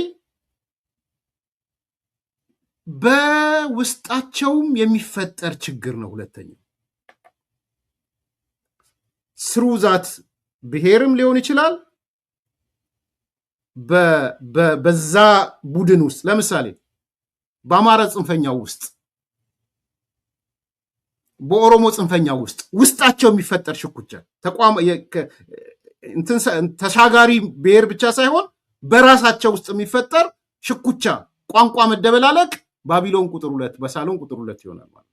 በውስጣቸውም የሚፈጠር ችግር ነው። ሁለተኛው ስሩዛት ብሔርም ሊሆን ይችላል። በዛ ቡድን ውስጥ ለምሳሌ በአማራ ጽንፈኛው ውስጥ፣ በኦሮሞ ጽንፈኛው ውስጣቸው የሚፈጠር ሽኩቻ ተሻጋሪ ብሔር ብቻ ሳይሆን በራሳቸው ውስጥ የሚፈጠር ሽኩቻ፣ ቋንቋ መደበላለቅ ባቢሎን ቁጥር 2 በሳሎን ቁጥር 2 ይሆናል ማለት።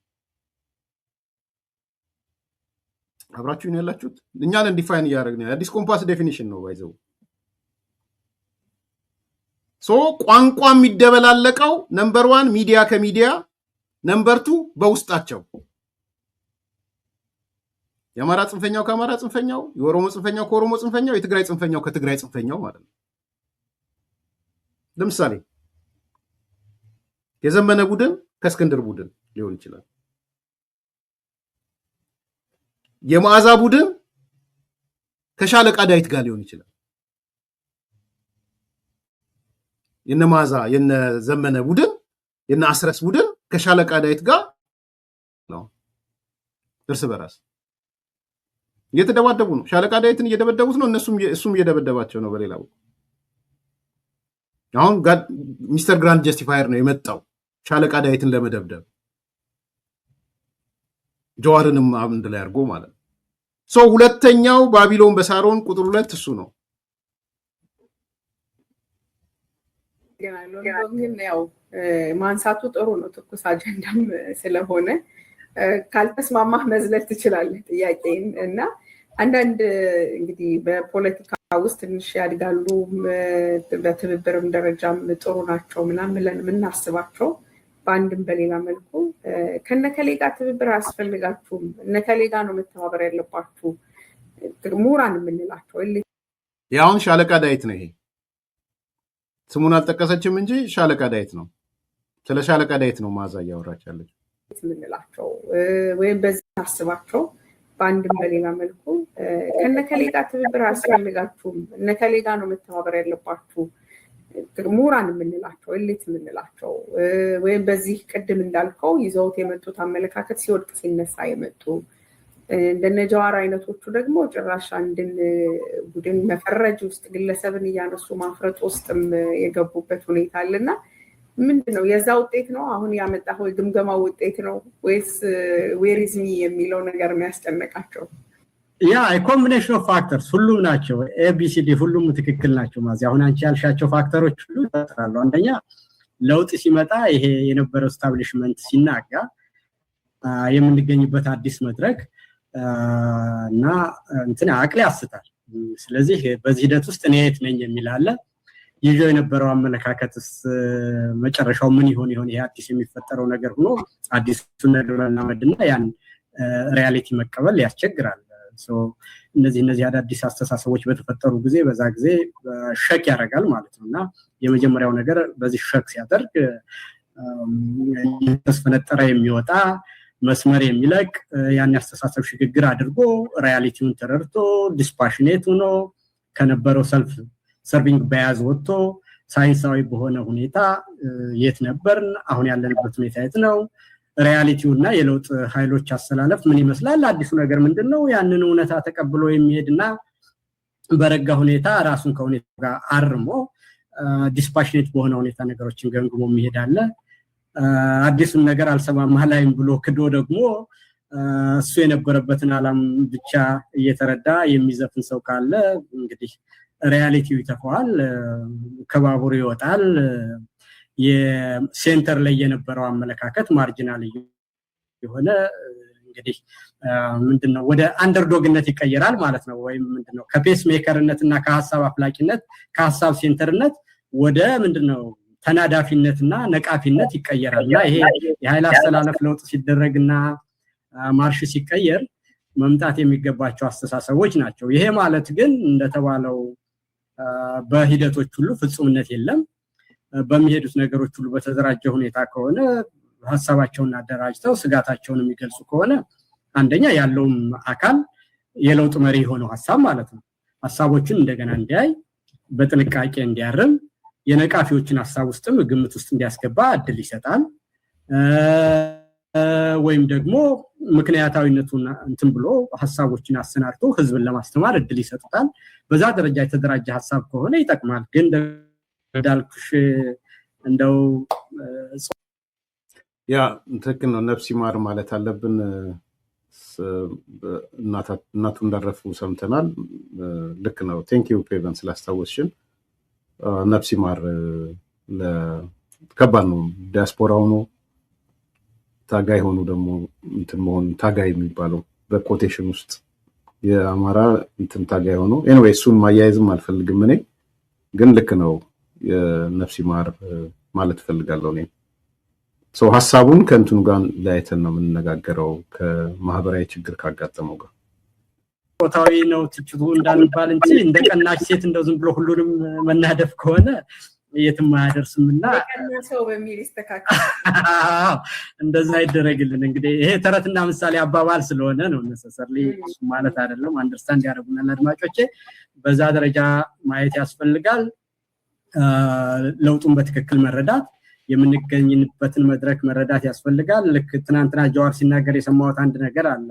አብራችሁን ያላችሁት እኛን ዲፋይን እያደረግን ያለ አዲስ ኮምፓስ ዴፊኒሽን ነው ባይዘው ቋንቋ የሚደበላለቀው ነምበር 1 ሚዲያ ከሚዲያ ነምበር 2 በውስጣቸው የአማራ ጽንፈኛው ከአማራ ጽንፈኛው የኦሮሞ ጽንፈኛው ከኦሮሞ ጽንፈኛው የትግራይ ጽንፈኛው ከትግራይ ጽንፈኛው ማለት ነው። ለምሳሌ የዘመነ ቡድን ከእስክንድር ቡድን ሊሆን ይችላል። የመዓዛ ቡድን ከሻለቃ ዳዊት ጋር ሊሆን ይችላል። የነ መዓዛ የነ ዘመነ ቡድን የነ አስረስ ቡድን ከሻለቃ ዳዊት ጋር ነው እርስ በራስ እየተደባደቡ ነው። ሻለቃ ዳዊትን እየደበደቡት ነው፣ እሱም እየደበደባቸው ነው። በሌላው አሁን ሚስተር ግራንድ ጀስቲፋየር ነው የመጣው ሻለቃ ዳዊትን ለመደብደብ ጀዋርንም አንድ ላይ አድርጎ ማለት ነው። ሁለተኛው ባቢሎን በሳሮን ቁጥር 2 እሱ ነው። ግን ያው ማንሳቱ ጥሩ ነው፣ ትኩስ አጀንዳም ስለሆነ ካልተስማማህ መዝለል ትችላለህ ጥያቄን። እና አንዳንድ እንግዲህ በፖለቲካ ውስጥ ትንሽ ያድጋሉ በትብብርም ደረጃም ጥሩ ናቸው ምናምን ብለን የምናስባቸው በአንድም በሌላ መልኩ ከነከሌ ጋር ትብብር አያስፈልጋችሁም፣ እነከሌ ጋር ነው መተባበር ያለባችሁ ምሁራን የምንላቸው ያሁን ሻለቃ ዳዊት ነው። ይሄ ስሙን አልጠቀሰችም እንጂ ሻለቃ ዳዊት ነው። ስለ ሻለቃ ዳዊት ነው መዓዛ እያወራች ያለች የምንላቸው ወይም በዚህ አስባቸው በአንድም በሌላ መልኩ ከነከሌ ጋር ትብብር አያስፈልጋችሁም፣ እነከሌ ጋር ነው መተባበር ያለባችሁ ምሁራን የምንላቸው እልት የምንላቸው ወይም በዚህ ቅድም እንዳልከው ይዘውት የመጡት አመለካከት ሲወድቅ ሲነሳ የመጡ እንደነ ጀዋር አይነቶቹ ደግሞ ጭራሽ አንድን ቡድን መፈረጅ ውስጥ ግለሰብን እያነሱ ማፍረጥ ውስጥም የገቡበት ሁኔታ አለና ምንድነው የዛ ውጤት ነው አሁን ያመጣው የግምገማ ውጤት ነው ወይስ ዌሪዝሚ የሚለው ነገር የሚያስጨነቃቸው? ያ ኮምቢኔሽን ኦፍ ፋክተርስ ሁሉም ናቸው። ኤቢሲዲ ሁሉም ትክክል ናቸው። ማለት አሁን አንቺ ያልሻቸው ፋክተሮች ሁሉ ተጠራሉ። አንደኛ ለውጥ ሲመጣ ይሄ የነበረው ስታብሊሽመንት ሲናጋ የምንገኝበት አዲስ መድረክ እና እንትን አቅል ያስታል። ስለዚህ በዚህ ሂደት ውስጥ እኔ የት ነኝ የሚል አለ። ይዤው የነበረው አመለካከትስ መጨረሻው ምን ይሆን ይሄ አዲስ የሚፈጠረው ነገር ሆኖ አዲሱን ነገር ለማመድና ያን ሪያሊቲ መቀበል ያስቸግራል። እነዚህ አዳዲስ አስተሳሰቦች በተፈጠሩ ጊዜ በዛ ጊዜ ሸክ ያደርጋል ማለት ነውና የመጀመሪያው ነገር በዚህ ሸክ ሲያደርግ ተስፈነጠረ የሚወጣ መስመር የሚለቅ ያን አስተሳሰብ ሽግግር አድርጎ ሪያሊቲውን ተረድቶ ዲስፓሽኔት ሆኖ ከነበረው ሰልፍ ሰርቪንግ ባያዝ ወጥቶ ሳይንሳዊ በሆነ ሁኔታ የት ነበርን፣ አሁን ያለንበት ሁኔታ የት ነው፣ ሪያሊቲውና የለውጥ ኃይሎች አሰላለፍ ምን ይመስላል፣ አዲሱ ነገር ምንድነው፣ ያንን እውነታ ተቀብሎ የሚሄድና በረጋ ሁኔታ ራሱን ከሁኔታው ጋር አርሞ ዲስፓሽኔት በሆነ ሁኔታ ነገሮችን ገምግሞ የሚሄድ አለ። አዲሱን ነገር አልሰማም ላይም ብሎ ክዶ ደግሞ እሱ የነበረበትን ዓላማ ብቻ እየተረዳ የሚዘፍን ሰው ካለ እንግዲህ ሪያሊቲው ይተፋዋል፣ ከባቡር ይወጣል። የሴንተር ላይ የነበረው አመለካከት ማርጂናል የሆነ እንግዲህ ምንድነው ወደ አንደርዶግነት ይቀየራል ማለት ነው። ወይም ምንድነው ከፔስ ሜከርነትና ከሐሳብ አፍላቂነት ከሐሳብ ሴንተርነት ወደ ምንድነው ተናዳፊነትና ነቃፊነት ይቀየራልና ይሄ የኃይል አስተላለፍ ለውጥ ሲደረግና ማርሽ ሲቀየር መምጣት የሚገባቸው አስተሳሰቦች ናቸው። ይሄ ማለት ግን እንደተባለው በሂደቶች ሁሉ ፍጹምነት የለም። በሚሄዱት ነገሮች ሁሉ በተደራጀ ሁኔታ ከሆነ ሐሳባቸውን አደራጅተው ስጋታቸውን የሚገልጹ ከሆነ አንደኛ ያለውም አካል የለውጥ መሪ ሆነው ሐሳብ ማለት ነው ሐሳቦችን እንደገና እንዲያይ በጥንቃቄ እንዲያርም የነቃፊዎችን ሐሳብ ውስጥም ግምት ውስጥ እንዲያስገባ እድል ይሰጣል። ወይም ደግሞ ምክንያታዊነቱን እንትን ብሎ ሐሳቦችን አሰናድቶ ህዝብን ለማስተማር እድል ይሰጣል። በዛ ደረጃ የተደራጀ ሐሳብ ከሆነ ይጠቅማል። ግን እንዳልኩሽ እንደው ያ ትክክል ነው። ነፍስ ይማር ማለት አለብን። እናቱ እንዳረፉ ሰምተናል። ልክ ነው። ቴንኪው ፔቨን ስላስታወስሽን። ነፍስ ይማር ከባድ ነው። ዲያስፖራው ነው ታጋይ ሆኑ ደግሞ እንትን መሆን ታጋይ የሚባለው በኮቴሽን ውስጥ የአማራ እንትን ታጋይ ሆኖ ኤኒዌይ እሱን ማያይዝም አልፈልግም። እኔ ግን ልክ ነው የነፍስ ይማር ማለት ፈልጋለሁ። እኔ ሰው ሐሳቡን ከእንትኑ ጋር ላይተን ነው የምንነጋገረው ከማህበራዊ ችግር ካጋጠመው ጋር ቦታዊ ነው ትችቱ እንዳንባል እንጂ እንደ ቀናች ሴት እንደው ዝም ብሎ ሁሉንም መናደፍ ከሆነ የትም አያደርስምና ሰው በሚል ይስተካከል እንደዛ ይደረግልን። እንግዲህ ይሄ ተረትና ምሳሌ አባባል ስለሆነ ነው ነሰሰርሊ ማለት አይደለም። አንደርስታንድ ያደርጉናል አድማጮቼ። በዛ ደረጃ ማየት ያስፈልጋል። ለውጡን በትክክል መረዳት የምንገኝበትን መድረክ መረዳት ያስፈልጋል። ልክ ትናንትና ጀዋር ሲናገር የሰማሁት አንድ ነገር አለ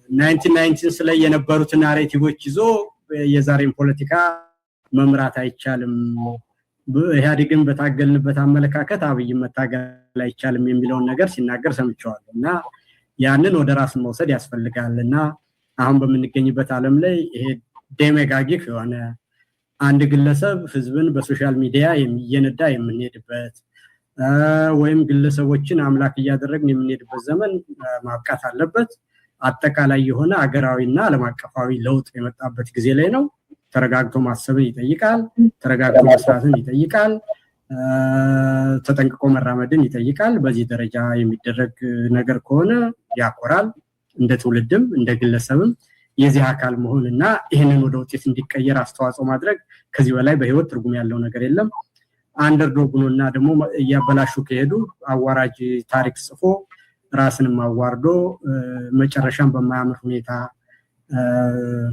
1990 ላይ የነበሩትን ናሬቲቮች ይዞ የዛሬን ፖለቲካ መምራት አይቻልም፣ ኢህአዴግን በታገልንበት አመለካከት አብይ መታገል አይቻልም የሚለውን ነገር ሲናገር ሰምቻለሁ እና ያንን ወደ ራስ መውሰድ ያስፈልጋልና አሁን በምንገኝበት ዓለም ላይ ይሄ ዴሜጋጊክ የሆነ አንድ ግለሰብ ህዝብን በሶሻል ሚዲያ እየነዳ የምንሄድበት ወይም ግለሰቦችን አምላክ እያደረግን የምንሄድበት ዘመን ማብቃት አለበት። አጠቃላይ የሆነ አገራዊና ዓለም አቀፋዊ ለውጥ የመጣበት ጊዜ ላይ ነው። ተረጋግቶ ማሰብን ይጠይቃል። ተረጋግቶ መስራትን ይጠይቃል። ተጠንቅቆ መራመድን ይጠይቃል። በዚህ ደረጃ የሚደረግ ነገር ከሆነ ያኮራል። እንደ ትውልድም እንደ ግለሰብም የዚህ አካል መሆንና ይህንን ወደ ውጤት እንዲቀየር አስተዋጽኦ ማድረግ ከዚህ በላይ በህይወት ትርጉም ያለው ነገር የለም። አንደርዶግ ሆኖና ደግሞ እያበላሹ ከሄዱ አዋራጅ ታሪክ ጽፎ ራስንም አዋርዶ መጨረሻም በማያምር ሁኔታ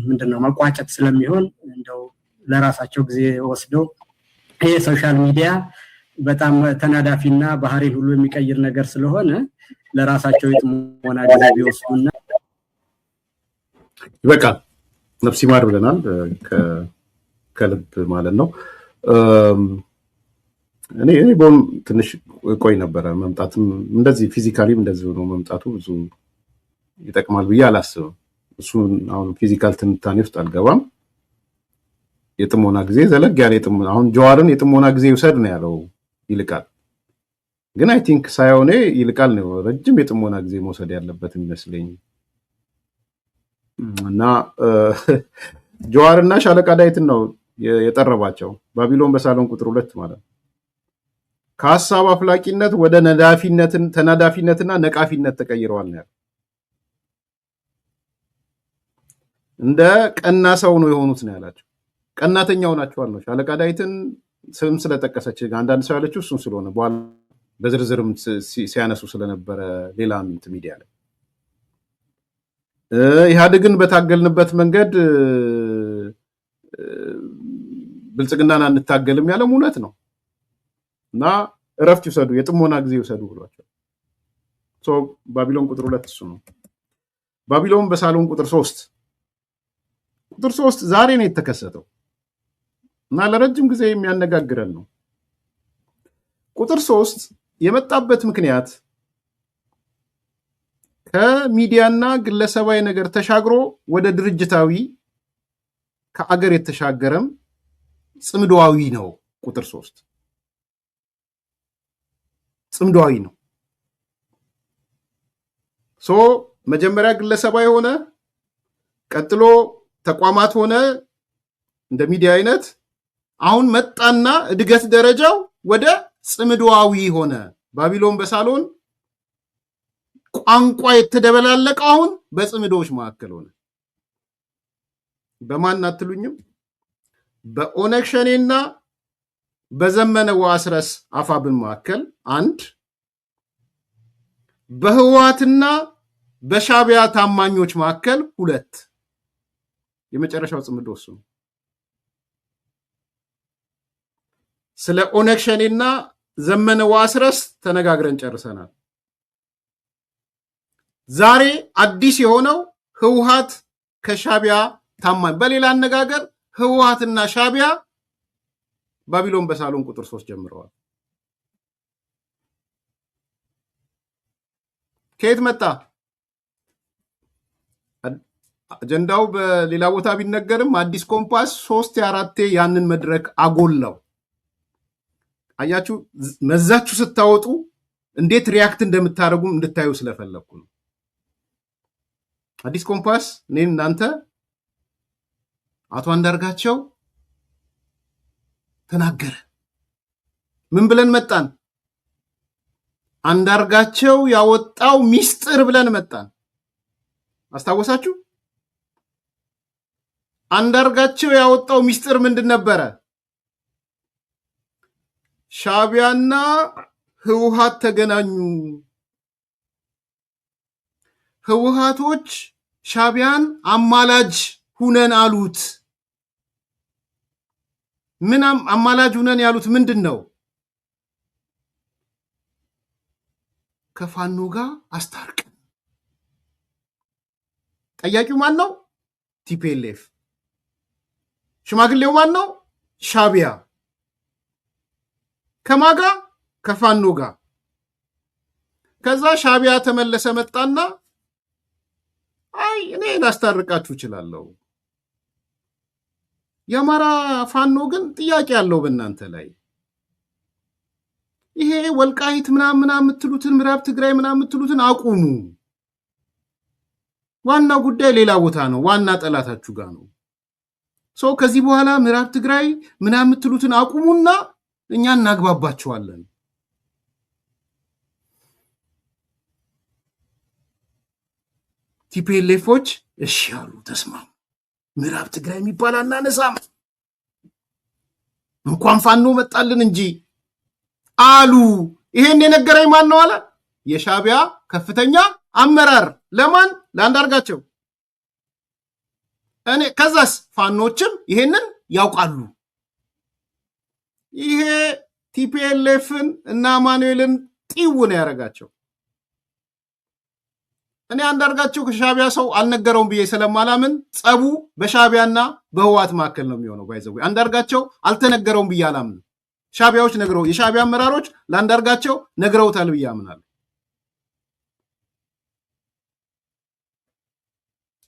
ምንድነው መቋጨት ስለሚሆን እንደው ለራሳቸው ጊዜ ወስደው ይሄ ሶሻል ሚዲያ በጣም ተናዳፊና ባህሪን ሁሉ የሚቀይር ነገር ስለሆነ ለራሳቸው የጥሞና ጊዜ ቢወስዱና ይበቃል። ነፍስ ይማር ብለናል ከልብ ማለት ነው። እኔ ቦም ትንሽ ቆይ ነበረ መምጣትም እንደዚህ ፊዚካሊም እንደዚህ ነው መምጣቱ ብዙ ይጠቅማል ብዬ አላስብም። እሱ አሁን ፊዚካል ትንታኔ ውስጥ አልገባም። የጥሞና ጊዜ ዘለግ ያለ የጥሞና አሁን ጀዋርን የጥሞና ጊዜ ይውሰድ ነው ያለው ይልቃል። ግን አይ ቲንክ ሳይሆን ይልቃል ነው ረጅም የጥሞና ጊዜ መውሰድ ያለበት የሚመስለኝ እና ጀዋርና ሻለቃ ዳዊትን ነው የጠረባቸው ባቢሎን በሳሎን ቁጥር 2 ማለት ነው። ከሐሳብ አፍላቂነት ወደ ተናዳፊነትና ነቃፊነት ተቀይረዋል ነው ያለው። እንደ ቀና ሰው ነው የሆኑት ነው ያላቸው። ቀናተኛው ናቸዋል ነው ሻለቃ ዳዊትን ስም ስለጠቀሰች አንዳንድ ሰው ያለችው እሱም ስለሆነ በኋላ በዝርዝርም ሲያነሱ ስለነበረ ሌላ ሚዲያ ላይ ኢህአዴግን በታገልንበት መንገድ ብልጽግናን አንታገልም ያለው እውነት ነው እና እረፍት ይውሰዱ የጥሞና ጊዜ ይውሰዱ ብሏቸው ባቢሎን ቁጥር 2 እሱ ነው። ባቢሎን በሳሎን ቁጥር 3 ዛሬ ነው የተከሰተው እና ለረጅም ጊዜ የሚያነጋግረን ነው። ቁጥር 3 የመጣበት ምክንያት ከሚዲያና ግለሰባዊ ነገር ተሻግሮ ወደ ድርጅታዊ ከአገር የተሻገረም ጽምዶዊ ነው። ቁጥር 3 ጽምዶዊ ነው። መጀመሪያ ግለሰባዊ ሆነ፣ ቀጥሎ ተቋማት ሆነ እንደ ሚዲያ አይነት፣ አሁን መጣና እድገት ደረጃው ወደ ጽምዶዊ ሆነ። ባቢሎን በሳሎን ቋንቋ የተደበላለቀ አሁን በጽምዶች መካከል ሆነ። በማን አትሉኝም? በኦነግ ሸኔና በዘመነ ወአስረስ አፋብን መካከል አንድ፣ በህወሓትና በሻቢያ ታማኞች መካከል 2። የመጨረሻው ጽምዶ እሱ ነው። ስለ ኦነግ ሸኔና ዘመነ ወአስረስ ተነጋግረን ጨርሰናል። ዛሬ አዲስ የሆነው ህወሓት ከሻቢያ ታማኝ፣ በሌላ አነጋገር ህወሓትና ሻቢያ ባቢሎን በሳሎን ቁጥር 3 ጀምረዋል። ከየት መጣ? አጀንዳው በሌላ ቦታ ቢነገርም አዲስ ኮምፓስ 3-4 ያንን መድረክ አጎላው። አያችሁ፣ መዛችሁ ስታወጡ እንዴት ሪያክት እንደምታደርጉ እንድታዩ ስለፈለኩ ነው። አዲስ ኮምፓስ እኔን እናንተ አቶ አንዳርጋቸው ተናገረ። ምን ብለን መጣን? አንዳርጋቸው ያወጣው ሚስጥር ብለን መጣን። አስታወሳችሁ? አንዳርጋቸው ያወጣው ሚስጥር ምንድን ነበረ? ሻዕቢያና ህወሓት ተገናኙ። ህወሓቶች ሻዕቢያን አማላጅ ሁነን አሉት። ምን አማላጅ ሁነን ያሉት ምንድን ነው? ከፋኖ ጋር አስታርቀን። ጠያቂው ማን ነው? ቲፒኤልኤፍ። ሽማግሌው ማን ነው? ሻዕቢያ። ከማጋ? ከፋኖ ጋር። ከዛ ሻዕቢያ ተመለሰ መጣና አይ እኔ ላስታርቃችሁ እችላለሁ፣ የአማራ ፋኖ ግን ጥያቄ ያለው በእናንተ ላይ፣ ይሄ ወልቃይት ምናምን የምትሉትን ምዕራብ ትግራይ ምናምን የምትሉትን አቁሙ፣ ዋናው ጉዳይ ሌላ ቦታ ነው፣ ዋና ጠላታችሁ ጋር ነው። ሰው ከዚህ በኋላ ምዕራብ ትግራይ ምናምን የምትሉትን አቁሙና እኛ እናግባባቸዋለን። ቲፒኤልኤፎች እሺ አሉ፣ ተስማሙ። ምዕራብ ትግራይ የሚባል አናነሳም፣ እንኳን ፋኖ መጣልን እንጂ አሉ። ይሄን የነገረኝ ማን ነው አለ? የሻዕቢያ ከፍተኛ አመራር። ለማን? ለአንዳርጋቸው። እኔ ከዛስ ፋኖችም ይሄንን ያውቃሉ። ይሄ ቲፒኤልኤፍን እና አማኑኤልን ጢው ነው ያደረጋቸው። እኔ አንዳርጋቸው ከሻዕቢያ ሰው አልነገረውም ብዬ ስለማላምን ጸቡ በሻዕቢያና በህወሓት መካከል ነው የሚሆነው። ባይዘው አንዳርጋቸው አልተነገረውም ብዬ አላምን። ሻዕቢያዎች ነግረው፣ የሻዕቢያ አመራሮች ለአንዳርጋቸው ነግረውታል ብዬ አምናለሁ።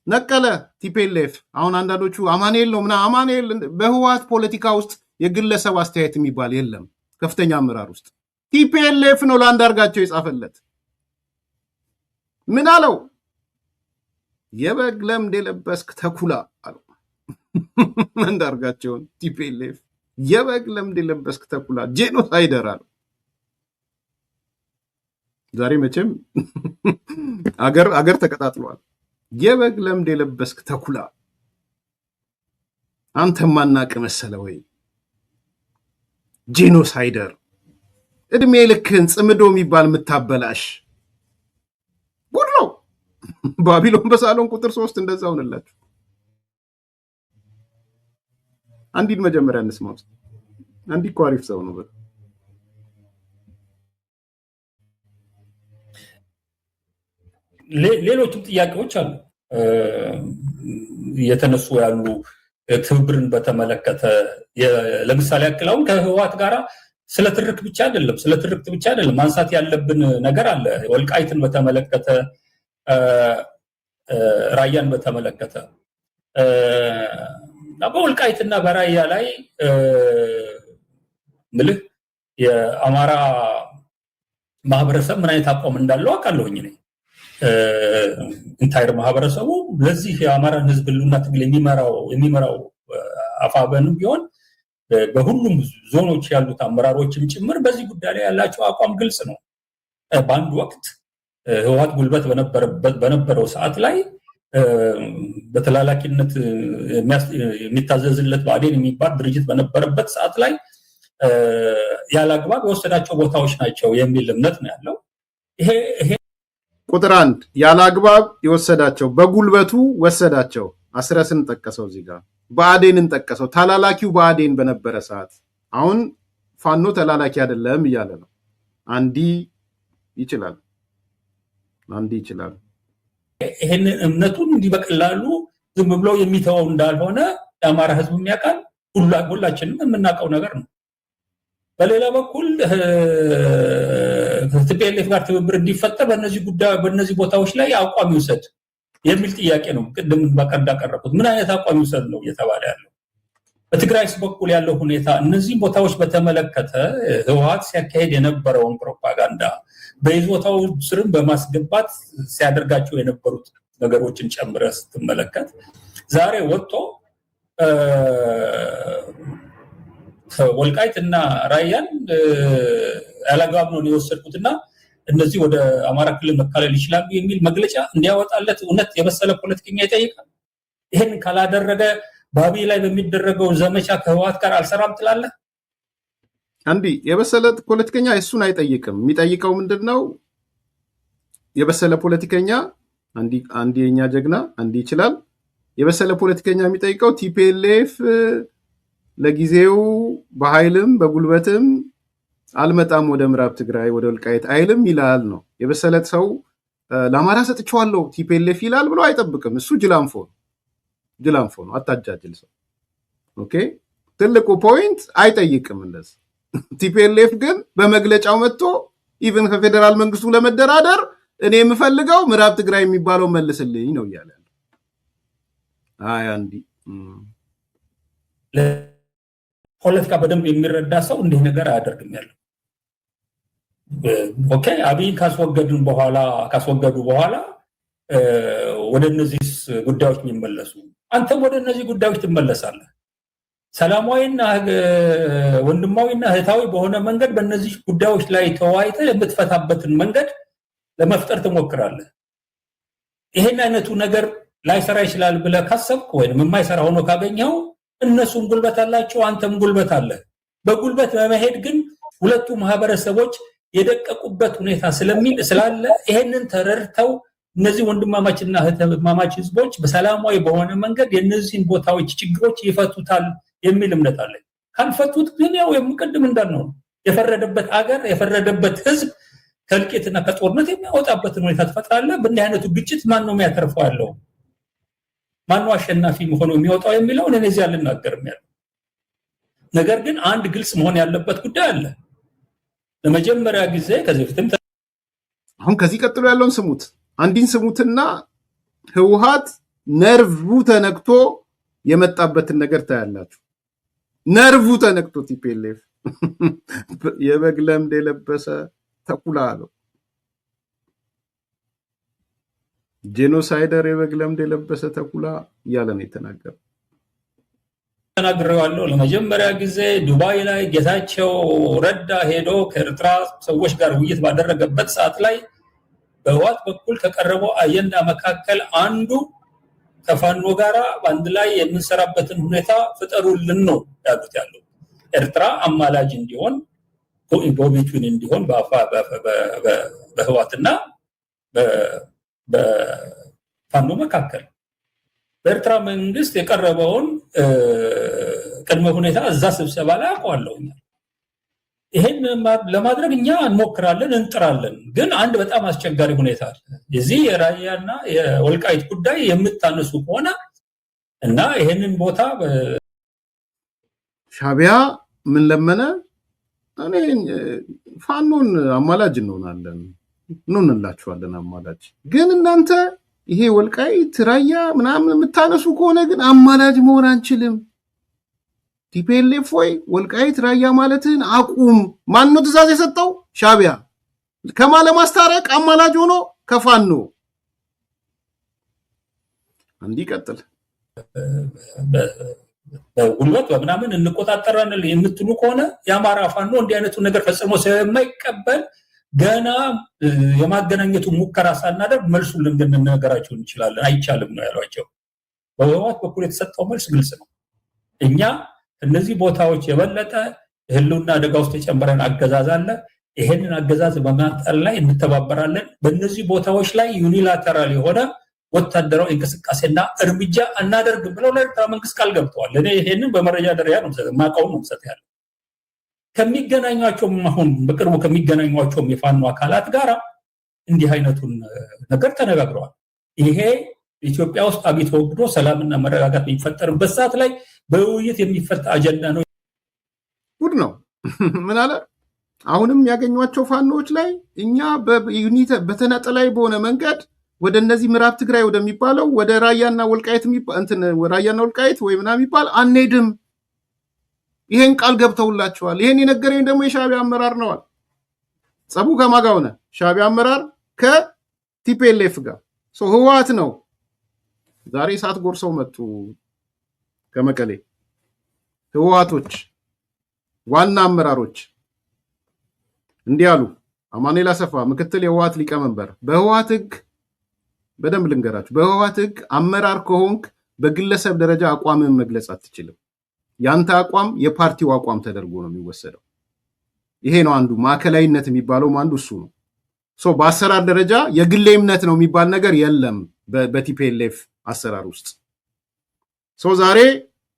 ነቀለ ቲፒኤልኤፍ። አሁን አንዳንዶቹ አማኑኤል ነው ምናምን። አማኑኤል በህወሓት ፖለቲካ ውስጥ የግለሰብ አስተያየት የሚባል የለም። ከፍተኛ አመራር ውስጥ ቲፒኤልኤፍ ነው ለአንዳርጋቸው የጻፈለት። ምን አለው? የበግ ለምድ የለበስክ ተኩላ አለው አንዳርጋቸውን። ቲፒኤልኤፍ የበግ ለምድ የለበስክ ተኩላ ጄኖሳይደር አለው። ዛሬ መቼም አገር ተቀጣጥሏል። የበግ ለምድ የለበስክ ተኩላ፣ አንተ ማናቅ መሰለ ወይ? ጄኖሳይደር፣ እድሜ ልክህን ጽምዶ የሚባል የምታበላሽ ጉድ ነው። ባቢሎን በሳሎን ቁጥር 3 እንደዛ ሆነላችሁ። አንዲት መጀመሪያ እንስማ ውስጥ አንዲት እኮ አሪፍ ሰው ነው። ሌሎችም ጥያቄዎች አሉ የተነሱ ያሉ ትብብርን በተመለከተ። ለምሳሌ ያክላውን ከህወሓት ጋራ ስለ ትርክ ብቻ አይደለም ማንሳት ያለብን ነገር አለ። ወልቃይትን በተመለከተ፣ ራያን በተመለከተ በወልቃይትና በራያ ላይ ምልህ የአማራ ማህበረሰብ ምን አይነት አቋም እንዳለው አውቃለሁኝ እኔ። ኢንታይር ማህበረሰቡ ለዚህ የአማራን ህዝብ ህልውና ትግል የሚመራው አፋበንም ቢሆን በሁሉም ዞኖች ያሉት አመራሮችም ጭምር በዚህ ጉዳይ ላይ ያላቸው አቋም ግልጽ ነው። በአንድ ወቅት ህወሓት ጉልበት በነበረው ሰዓት ላይ በተላላኪነት የሚታዘዝለት ብአዴን የሚባል ድርጅት በነበረበት ሰዓት ላይ ያለ አግባብ የወሰዳቸው ቦታዎች ናቸው የሚል እምነት ነው ያለው። ይሄ ቁጥር 1 ያለ አግባብ የወሰዳቸው በጉልበቱ ወሰዳቸው። አስረስን ጠቀሰው፣ እዚህ ጋር ብአዴንን ጠቀሰው። ተላላኪው ብአዴን በነበረ ሰዓት አሁን ፋኖ ተላላኪ አይደለም እያለ ነው። አንዲ ይችላል። ይሄንን እምነቱን እንዲህ በቀላሉ ዝም ብሎ የሚተወው እንዳልሆነ የአማራ ህዝብ የሚያውቃል። ሁላችንም የምናውቀው ነገር ነው። በሌላ በኩል ከቲፒኤልኤፍ ጋር ትብብር እንዲፈጠር በእነዚህ ቦታዎች ላይ አቋም ይውሰድ የሚል ጥያቄ ነው። ቅድም እንዳቀረብኩት ምን አይነት አቋም ይውሰድ ነው እየተባለ ያለው። በትግራይስ በኩል ያለው ሁኔታ እነዚህ ቦታዎች በተመለከተ ህወሓት ሲያካሄድ የነበረውን ፕሮፓጋንዳ በይዞታው ስርም በማስገባት ሲያደርጋቸው የነበሩት ነገሮችን ጨምረህ ስትመለከት ዛሬ ወጥቶ ወልቃይትና ራያን ያላግባብ ነው የወሰድኩትና እነዚህ ወደ አማራ ክልል መካለል ይችላሉ የሚል መግለጫ እንዲያወጣለት እውነት የበሰለ ፖለቲከኛ ይጠይቃል። ይሄን ካላደረገ ባቢ ላይ በሚደረገው ዘመቻ ከህወሓት ጋር አልሰራም ትላለህ? አንዲ የበሰለ ፖለቲከኛ እሱን አይጠይቅም። የሚጠይቀው ምንድነው? የበሰለ ፖለቲከኛ አንዲ የኛ ጀግና አንዲ ይችላል። የበሰለ ፖለቲከኛ የሚጠይቀው ቲፒኤልኤፍ ለጊዜው በኃይልም በጉልበትም አልመጣም ወደ ምዕራብ ትግራይ ወደ ወልቃይት አይልም ይላል ነው። የበሰለ ሰው ለአማራ ሰጥቼዋለሁ ቲፒኤልኤፍ ይላል ብሎ አይጠብቅም። እሱ ጅላንፎ ነው፣ አታጃጅል ሰው። ኦኬ፣ ትልቁ ፖይንት አይጠይቅም እንደዚህ። ቲፒኤልኤፍ ግን በመግለጫው መጥቶ ኢቭን ከፌደራል መንግስቱ ለመደራደር እኔ የምፈልገው ምዕራብ ትግራይ የሚባለው መልስልኝ ነው እያለ ያለው። አይ አንዲ ፖለቲካ በደንብ የሚረዳ ሰው እንዲህ ነገር አያደርግም ያለው። ኦኬ፣ አብይ ካስወገዱ በኋላ ወደ እነዚህ ጉዳዮች የሚመለሱ አንተም ወደ እነዚህ ጉዳዮች ትመለሳለህ። ሰላማዊና ወንድማዊና እህታዊ በሆነ መንገድ በእነዚህ ጉዳዮች ላይ ተወያይተህ የምትፈታበትን መንገድ ለመፍጠር ትሞክራለህ። ይሄን አይነቱ ነገር ላይሰራ ይችላል ብለህ ካሰብክ ወይም የማይሰራ ሆኖ ካገኘው እነሱም ጉልበት አላቸው፣ አንተም ጉልበት አለ። በጉልበት በመሄድ ግን ሁለቱ ማህበረሰቦች የደቀቁበት ሁኔታ ስላለ ይሄንን ተረድተው እነዚህ ወንድማማችና እህትማማች ህዝቦች በሰላማዊ በሆነ መንገድ የነዚህን ቦታዎች ችግሮች ይፈቱታል የሚል እምነት አለ። ካልፈቱት ግን ያው የምቀድም እንዳልነው የፈረደበት አገር የፈረደበት ህዝብ ከልቄትና ከጦርነት የሚያወጣበትን ሁኔታ ትፈጥራለህ። በእንዲህ አይነቱ ግጭት ማን ነው የሚያተርፈው ያለው? ማነው አሸናፊ ሆኖ የሚወጣው የሚለውን እኔ እዚህ አልናገርም ያለው። ነገር ግን አንድ ግልጽ መሆን ያለበት ጉዳይ አለ። ለመጀመሪያ ጊዜ ከዚህ በፊትም አሁን ከዚህ ቀጥሎ ያለውን ስሙት። አንዲን ስሙትና ህወሓት ነርቭ ተነክቶ የመጣበትን ነገር ታያላችሁ። ነርቭ ተነክቶ ቲፒኤልኤፍ የበግ ለምድ የለበሰ ተኩላ አለው። ጄኖሳይደር የበግ ለምድ የለበሰ ተኩላ እያለ ነው የተናገረው። ተናግሬዋለሁ። ለመጀመሪያ ጊዜ ዱባይ ላይ ጌታቸው ረዳ ሄዶ ከኤርትራ ሰዎች ጋር ውይይት ባደረገበት ሰዓት ላይ በህወሓት በኩል ከቀረበው አጀንዳ መካከል አንዱ ከፋኖ ጋራ በአንድ ላይ የምንሰራበትን ሁኔታ ፍጠሩልን ነው ያሉት። ያለው ኤርትራ አማላጅ እንዲሆን ጎቢቱን እንዲሆን በህወሓትና በፋኖ መካከል በኤርትራ መንግስት የቀረበውን ቅድመ ሁኔታ እዛ ስብሰባ ላይ አውቀዋለሁ። ይሄን ለማድረግ እኛ እንሞክራለን፣ እንጥራለን። ግን አንድ በጣም አስቸጋሪ ሁኔታ አለ። የዚህ የራያና የወልቃይት ጉዳይ የምታነሱ ከሆነ እና ይሄንን ቦታ ሻቢያ ምን ለመነ? እኔ ፋኖን አማላጅ እንሆናለን እንላችኋለን አማላጅ። ግን እናንተ ይሄ ወልቃይት ራያ ምናምን የምታነሱ ከሆነ ግን አማላጅ መሆን አንችልም። ቲፒኤልኤፍ ወይ ወልቃይት ራያ ማለትን አቁም። ማን ነው ትእዛዝ የሰጠው? ሻቢያ። ከማን ለማስታረቅ አማላጅ ሆኖ? ከፋኖ። እንዲቀጥል በጉልበት በምናምን እንቆጣጠራለን የምትሉ ከሆነ የአማራ ፋኖ እንዲህ አይነቱ ነገር ፈጽሞ ስለማይቀበል ገና የማገናኘቱ ሙከራ ሳናደርግ መልሱን ልንነገራቸው እንችላለን። አይቻልም ነው ያሏቸው። በህወሓት በኩል የተሰጠው መልስ ግልጽ ነው። እኛ እነዚህ ቦታዎች የበለጠ ህልውና አደጋ ውስጥ የጨመረን አገዛዝ አለ። ይሄንን አገዛዝ በማንጠር ላይ እንተባበራለን። በእነዚህ ቦታዎች ላይ ዩኒላተራል የሆነ ወታደራዊ እንቅስቃሴና እርምጃ እናደርግ ብለው ለኤርትራ መንግስት ቃል ገብተዋል። እኔ ይሄንን በመረጃ ደረጃ ነው ማቀው ነው ሰጥ ያለ ከሚገናኟቸውም አሁን በቅርቡ ከሚገናኟቸውም የፋኖ አካላት ጋር እንዲህ አይነቱን ነገር ተነጋግረዋል። ይሄ ኢትዮጵያ ውስጥ አብይ ተወግዶ ሰላምና መረጋጋት የሚፈጠርበት ሰዓት ላይ በውይይት የሚፈታ አጀንዳ ነው። ጉድ ነው። ምን አለ? አሁንም ያገኟቸው ፋኖች ላይ እኛ በዩኒት በተናጠላይ በሆነ መንገድ ወደ እነዚህ ምዕራብ ትግራይ ወደሚባለው ወደ ራያና ወልቃይት ራያና ወልቃይት ወይ ምናምን የሚባል አንሄድም። ይሄን ቃል ገብተውላቸዋል። ይሄን የነገረኝ ደግሞ የሻቢያ አመራር ነዋል። ጸቡ ከማን ጋር ሆነ? ሻቢያ አመራር ከቲፒኤልኤፍ ጋር። ህወሓት ነው ዛሬ ሰዓት ጎርሰው መጡ ከመቀሌ ህወሓቶች ዋና አመራሮች እንዲህ አሉ። አማኑኤል አሰፋ ምክትል የህወሓት ሊቀመንበር በህወሓት ህግ በደንብ ልንገራችሁ፣ በህወሓት ህግ አመራር ከሆንክ በግለሰብ ደረጃ አቋምን መግለጽ አትችልም። ያንተ አቋም የፓርቲው አቋም ተደርጎ ነው የሚወሰደው። ይሄ ነው አንዱ ማዕከላዊነት የሚባለው አንዱ እሱ ነው። በአሰራር ደረጃ የግሌ እምነት ነው የሚባል ነገር የለም በቲፒኤልኤፍ አሰራር ውስጥ። ዛሬ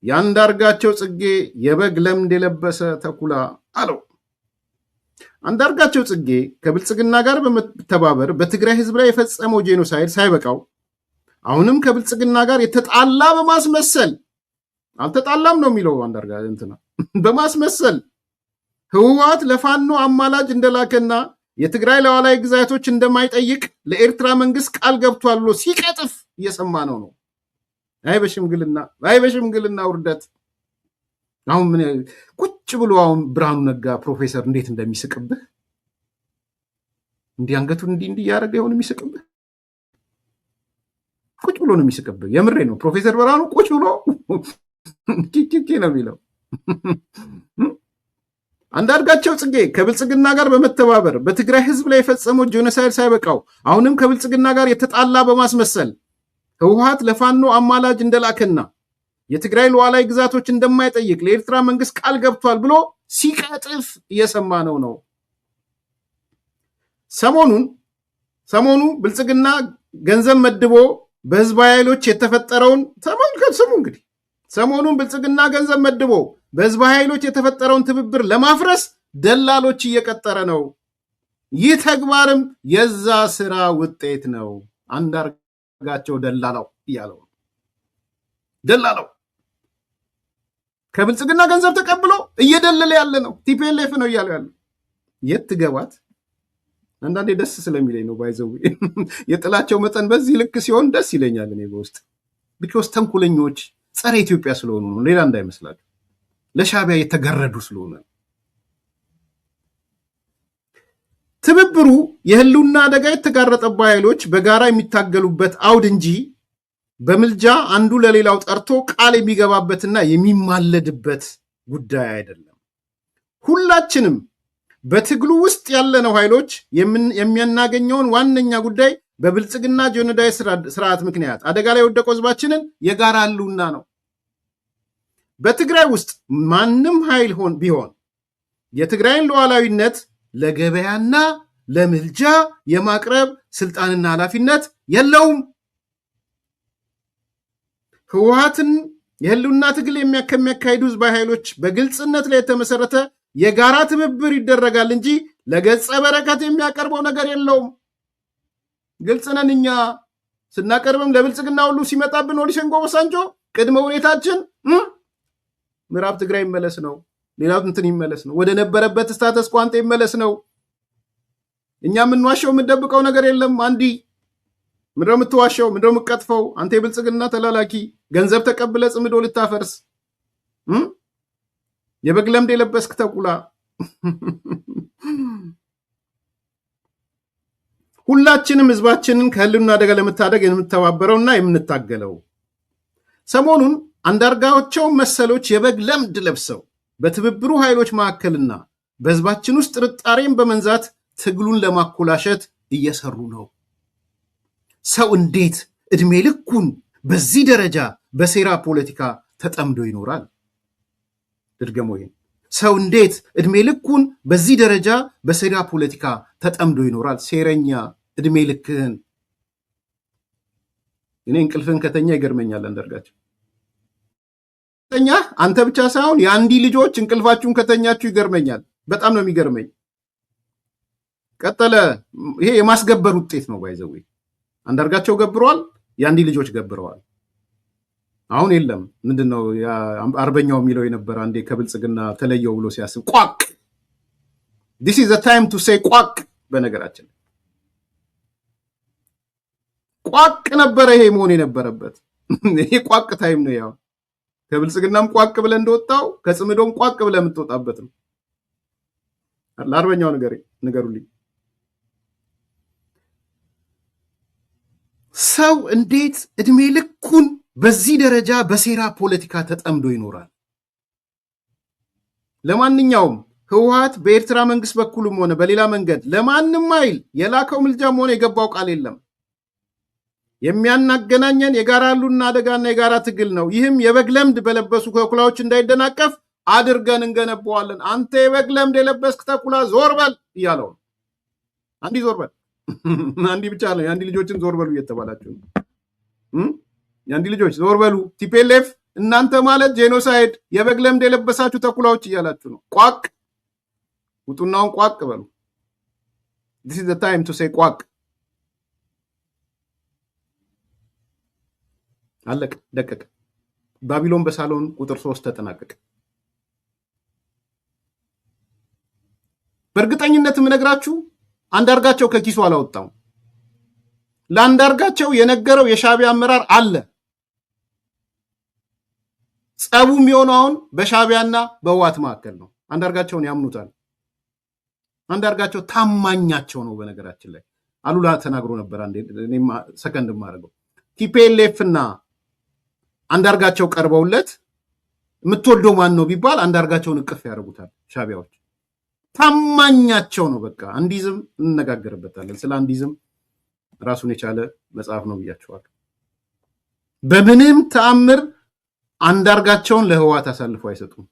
የአንዳርጋቸው ጽጌ የበግ ለምድ የለበሰ ተኩላ አለው። አንዳርጋቸው ጽጌ ከብልጽግና ጋር በመተባበር በትግራይ ህዝብ ላይ የፈጸመው ጄኖሳይድ ሳይበቃው አሁንም ከብልጽግና ጋር የተጣላ በማስመሰል አልተጣላም ነው የሚለው አንዳርጋ እንትና በማስመሰል ህወሓት ለፋኖ አማላጅ እንደላከና የትግራይ ሉዓላዊ ግዛቶች እንደማይጠይቅ ለኤርትራ መንግስት ቃል ገብቷል ብሎ ሲቀጥፍ እየሰማ ነው። አይ በሽምግልና ውርደት። አሁን ምን ቁጭ ብሎ አሁን ብርሃኑ ነጋ ፕሮፌሰር እንዴት እንደሚስቅብህ እንዲህ አንገቱን እንዲህ እያደረገ ይሆን የሚስቅብህ? ቁጭ ብሎ ነው የሚስቅብህ። የምሬ ነው። ፕሮፌሰር ብርሃኑ ቁጭ ብሎ ኪኪ ነው የሚለው። አንዳርጋቸው ጽጌ ከብልጽግና ጋር በመተባበር በትግራይ ህዝብ ላይ የፈጸመው ጄኖሳይድ ሳይበቃው አሁንም ከብልጽግና ጋር የተጣላ በማስመሰል ህወሓት ለፋኖ አማላጅ እንደላከና የትግራይ ሉዓላዊ ግዛቶች እንደማይጠይቅ ለኤርትራ መንግስት ቃል ገብቷል ብሎ ሲቀጥፍ እየሰማ ነው። ሰሞኑ ብልጽግና ገንዘብ መድቦ በህዝባዊ ኃይሎች የተፈጠረውን ተመልከት። ስሙ እንግዲህ ሰሞኑን ብልጽግና ገንዘብ መድቦ በህዝባዊ ኃይሎች የተፈጠረውን ትብብር ለማፍረስ ደላሎች እየቀጠረ ነው። ይህ ተግባርም የዛ ስራ ውጤት ነው። አንዳርጋቸው ደላላው እያለው ደላላው ከብልጽግና ገንዘብ ተቀብሎ እየደለለ ያለ ነው። ቲፒኤልኤፍ ነው እያለው ያለው። የት ትገባት? አንዳንዴ ደስ ስለሚለኝ ነው። ባይዘው የጥላቸው መጠን በዚህ ልክ ሲሆን ደስ ይለኛል እኔ በውስጥ ቢኮዝ ተንኩለኞች ጸረ ኢትዮጵያ ስለሆኑ ነው። ሌላ እንዳይመስላችሁ ለሻዕቢያ የተገረዱ ስለሆነ። ትብብሩ የህልውና አደጋ የተጋረጠባ ኃይሎች በጋራ የሚታገሉበት አውድ እንጂ በምልጃ አንዱ ለሌላው ጠርቶ ቃል የሚገባበትና የሚማለድበት ጉዳይ አይደለም። ሁላችንም በትግሉ ውስጥ ያለነው ኃይሎች የሚያናገኘውን ዋነኛ ጉዳይ በብልጽግና ጄኖሳይድ ስርዓት ምክንያት አደጋ ላይ የወደቀው ህዝባችንን የጋራ ህልውና ነው። በትግራይ ውስጥ ማንም ኃይል ቢሆን የትግራይን ሉዓላዊነት ለገበያና ለምልጃ የማቅረብ ስልጣንና ኃላፊነት የለውም። ህወሓትን የህልውና ትግል ከሚያካሂዱ ህዝባዊ ኃይሎች በግልጽነት ላይ የተመሰረተ የጋራ ትብብር ይደረጋል እንጂ ለገጸ በረከት የሚያቀርበው ነገር የለውም። ግልጽ ነን። እኛ ስናቀርብም ለብልጽግና ሁሉ ሲመጣብን ኦሉሴጉን ኦባሳንጆ ቅድመ ሁኔታችን ምዕራብ ትግራይ ይመለስ ነው። ሌላው እንትን ይመለስ ነው። ወደ ነበረበት ስታተስ ኳንተ ይመለስ ነው። እኛ የምንዋሸው የምንደብቀው ነገር የለም። አንዲ ምንድነው የምትዋሸው? ምንድነው የምትቀጥፈው? አንተ የብልጽግና ተላላኪ ገንዘብ ተቀብለ ጽምዶ ልታፈርስ የበግ ለምድ የለበስክ ተኩላ። ሁላችንም ህዝባችንን ከህልውና አደጋ ለመታደግ የምንተባበረውና የምንታገለው። ሰሞኑን አንዳርጋቸው መሰሎች የበግ ለምድ ለብሰው በትብብሩ ኃይሎች መካከልና በህዝባችን ውስጥ ጥርጣሬን በመንዛት ትግሉን ለማኮላሸት እየሰሩ ነው። ሰው እንዴት እድሜ ልኩን በዚህ ደረጃ በሴራ ፖለቲካ ተጠምዶ ይኖራል? ድርገሞ ይሄን ሰው እንዴት እድሜ ልኩን በዚህ ደረጃ በሴራ ፖለቲካ ተጠምዶ ይኖራል? ሴረኛ እድሜ ልክህን። እኔ እንቅልፍን ከተኛ ይገርመኛል አንዳርጋቸው። አንተ ብቻ ሳይሆን የአንዲ ልጆች እንቅልፋችሁን ከተኛችሁ ይገርመኛል። በጣም ነው የሚገርመኝ። ቀጠለ። ይሄ የማስገበር ውጤት ነው። ባይዘው አንዳርጋቸው ገብረዋል፣ የአንዲ ልጆች ገብረዋል። አሁን የለም። ምንድነው አርበኛው የሚለው የነበረ አንዴ ከብልጽግና ተለየው ብሎ ሲያስብ ቋቅ። this is the time to say ቋቅ። በነገራችን ቋቅ ነበረ ይሄ መሆን የነበረበት። ይሄ ቋቅ ታይም ነው። ያው ከብልጽግናም ቋቅ ብለ እንደወጣው ከጽምዶም ቋቅ ብለ የምትወጣበት ነው። ለአርበኛው ንገሩልኝ። ሰው እንዴት እድሜ ልኩን በዚህ ደረጃ በሴራ ፖለቲካ ተጠምዶ ይኖራል? ለማንኛውም ህወሓት በኤርትራ መንግስት በኩልም ሆነ በሌላ መንገድ ለማንም ኃይል የላከው ምልጃም ሆነ የገባው ቃል የለም። የሚያናገናኘን የጋራ ህልውና አደጋና የጋራ ትግል ነው። ይህም የበግ ለምድ በለበሱ ተኩላዎች እንዳይደናቀፍ አድርገን እንገነባዋለን። አንተ የበግ ለምድ የለበስክ ተኩላ ዞር በል እያለው ነው። አንዲ ዞር በል አንዲ ብቻ ነው። የአንዲ ልጆችን ዞር በሉ እየተባላችሁ ነው። የአንዲ ልጆች ዞር በሉ፣ ቲፒኤልኤፍ እናንተ ማለት ጄኖሳይድ የበግ ለምድ የለበሳችሁ ተኩላዎች እያላችሁ ነው። ቋቅ ውጡናውን ቋቅ በሉ። this is the time to say ቋቅ። አለቅ ደቀቀ። ባቢሎን በሳሎን ቁጥር 3 ተጠናቀቀ። በእርግጠኝነት የምነግራችሁ አንዳርጋቸው ከኪሱ አላወጣው። ለአንዳርጋቸው የነገረው የሻዕቢያ አመራር አለ። ጸቡ የሚሆነው አሁን በሻዕቢያና በህወሓት መካከል ነው። አንዳርጋቸውን ያምኑታል። አንዳርጋቸው ታማኛቸው ነው። በነገራችን ላይ አሉላ ተናግሮ ነበር። አንዴ እኔም ሰከንድ ማድረገው ቲፒኤልኤፍ እና አንዳርጋቸው ቀርበውለት የምትወልደው ማን ነው ቢባል አንዳርጋቸውን እቅፍ ያደርጉታል ሻዕቢያዎች። ታማኛቸው ነው። በቃ አንዲዝም እንነጋገርበታለን። ስለ አንዲዝም ራሱን የቻለ መጽሐፍ ነው ብያቸዋል። በምንም ተአምር አንዳርጋቸውን ለህወሓት አሳልፈው አይሰጡም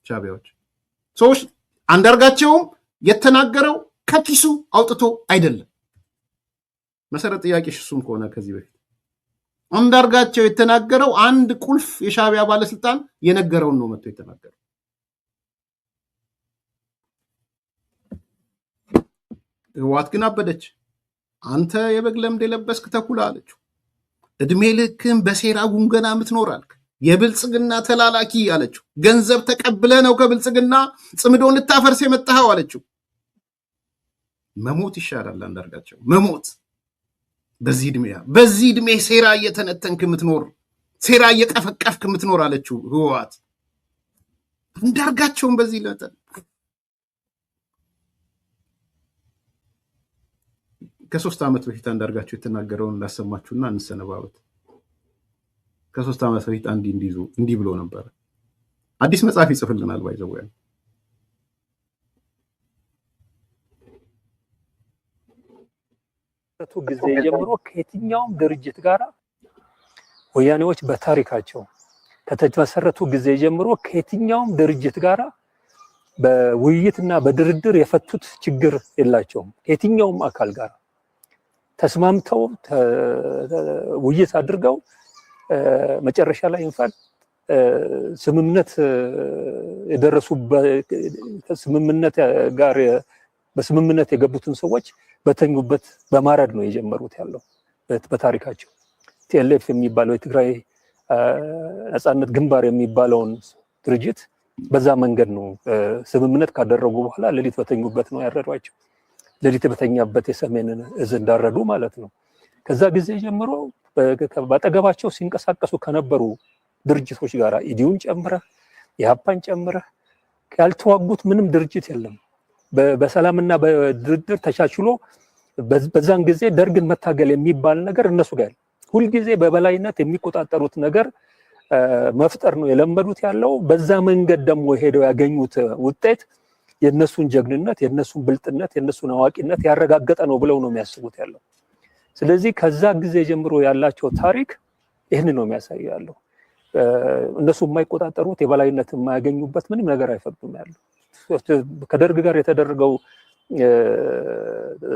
ሻዕቢያዎች። ሰዎች አንዳርጋቸውም የተናገረው ከኪሱ አውጥቶ አይደለም። መሰረት ጥያቄ እሱም ከሆነ ከዚህ በፊት አንዳርጋቸው የተናገረው አንድ ቁልፍ የሻዕቢያ ባለስልጣን የነገረውን ነው መጥቶ የተናገረው። ህወሓት ግን አበደች። አንተ የበግ ለምድ የለበስክ ተኩላ አለችው። እድሜ ልክም በሴራ ጉንገና ምትኖራልክ የብልጽግና ተላላኪ አለችው። ገንዘብ ተቀብለ ነው ከብልጽግና ጽምዶን ልታፈርስ የመጣኸው አለችው። መሞት ይሻላል አንዳርጋቸው መሞት። በዚህ እድሜ ሴራ እየተነተንክ ምትኖር፣ ሴራ እየቀፈቀፍክ ምትኖር አለችው ህወሓት። አንዳርጋቸውን በዚህ ለተ ከ3 ዓመት በፊት አንዳርጋቸው የተናገረውን ላሰማችሁና እንሰነባበት። ከ3 ዓመት በፊት እንዲህ ብሎ ነበር። አዲስ መጽሐፍ ይጽፍልናል ባይዘው ጊዜ ጀምሮ ከየትኛውም ድርጅት ጋር ወያኔዎች በታሪካቸው ከተመሰረቱ ጊዜ ጀምሮ ከየትኛውም ድርጅት ጋር በውይይትና በድርድር የፈቱት ችግር የላቸውም። ከየትኛውም አካል ጋር ተስማምተው ውይይት አድርገው መጨረሻ ላይ ኢንፋክት ስምምነት የደረሱበት ስምምነት ጋር በስምምነት የገቡትን ሰዎች በተኙበት በማረድ ነው የጀመሩት ያለው በታሪካቸው። ቲኤልኤፍ የሚባለው የትግራይ ነፃነት ግንባር የሚባለውን ድርጅት በዛ መንገድ ነው ስምምነት ካደረጉ በኋላ ሌሊት በተኙበት ነው ያረዷቸው። ሌሊት በተኛበት የሰሜንን እዝ እንዳረዱ ማለት ነው። ከዛ ጊዜ ጀምሮ በአጠገባቸው ሲንቀሳቀሱ ከነበሩ ድርጅቶች ጋር ኢዲዩን ጨምረህ የሀፓን ጨምረህ ያልተዋጉት ምንም ድርጅት የለም። በሰላምና በድርድር ተቻችሎ በዛን ጊዜ ደርግን መታገል የሚባል ነገር እነሱ ጋር ሁልጊዜ በበላይነት የሚቆጣጠሩት ነገር መፍጠር ነው የለመዱት ያለው። በዛ መንገድ ደግሞ ሄደው ያገኙት ውጤት የነሱን ጀግንነት፣ የነሱን ብልጥነት፣ የነሱን አዋቂነት ያረጋገጠ ነው ብለው ነው የሚያስቡት ያለው። ስለዚህ ከዛ ጊዜ ጀምሮ ያላቸው ታሪክ ይህን ነው የሚያሳየው ያለው። እነሱ የማይቆጣጠሩት የበላይነት የማያገኙበት ምንም ነገር አይፈቅዱም ያለው። ከደርግ ጋር የተደረገው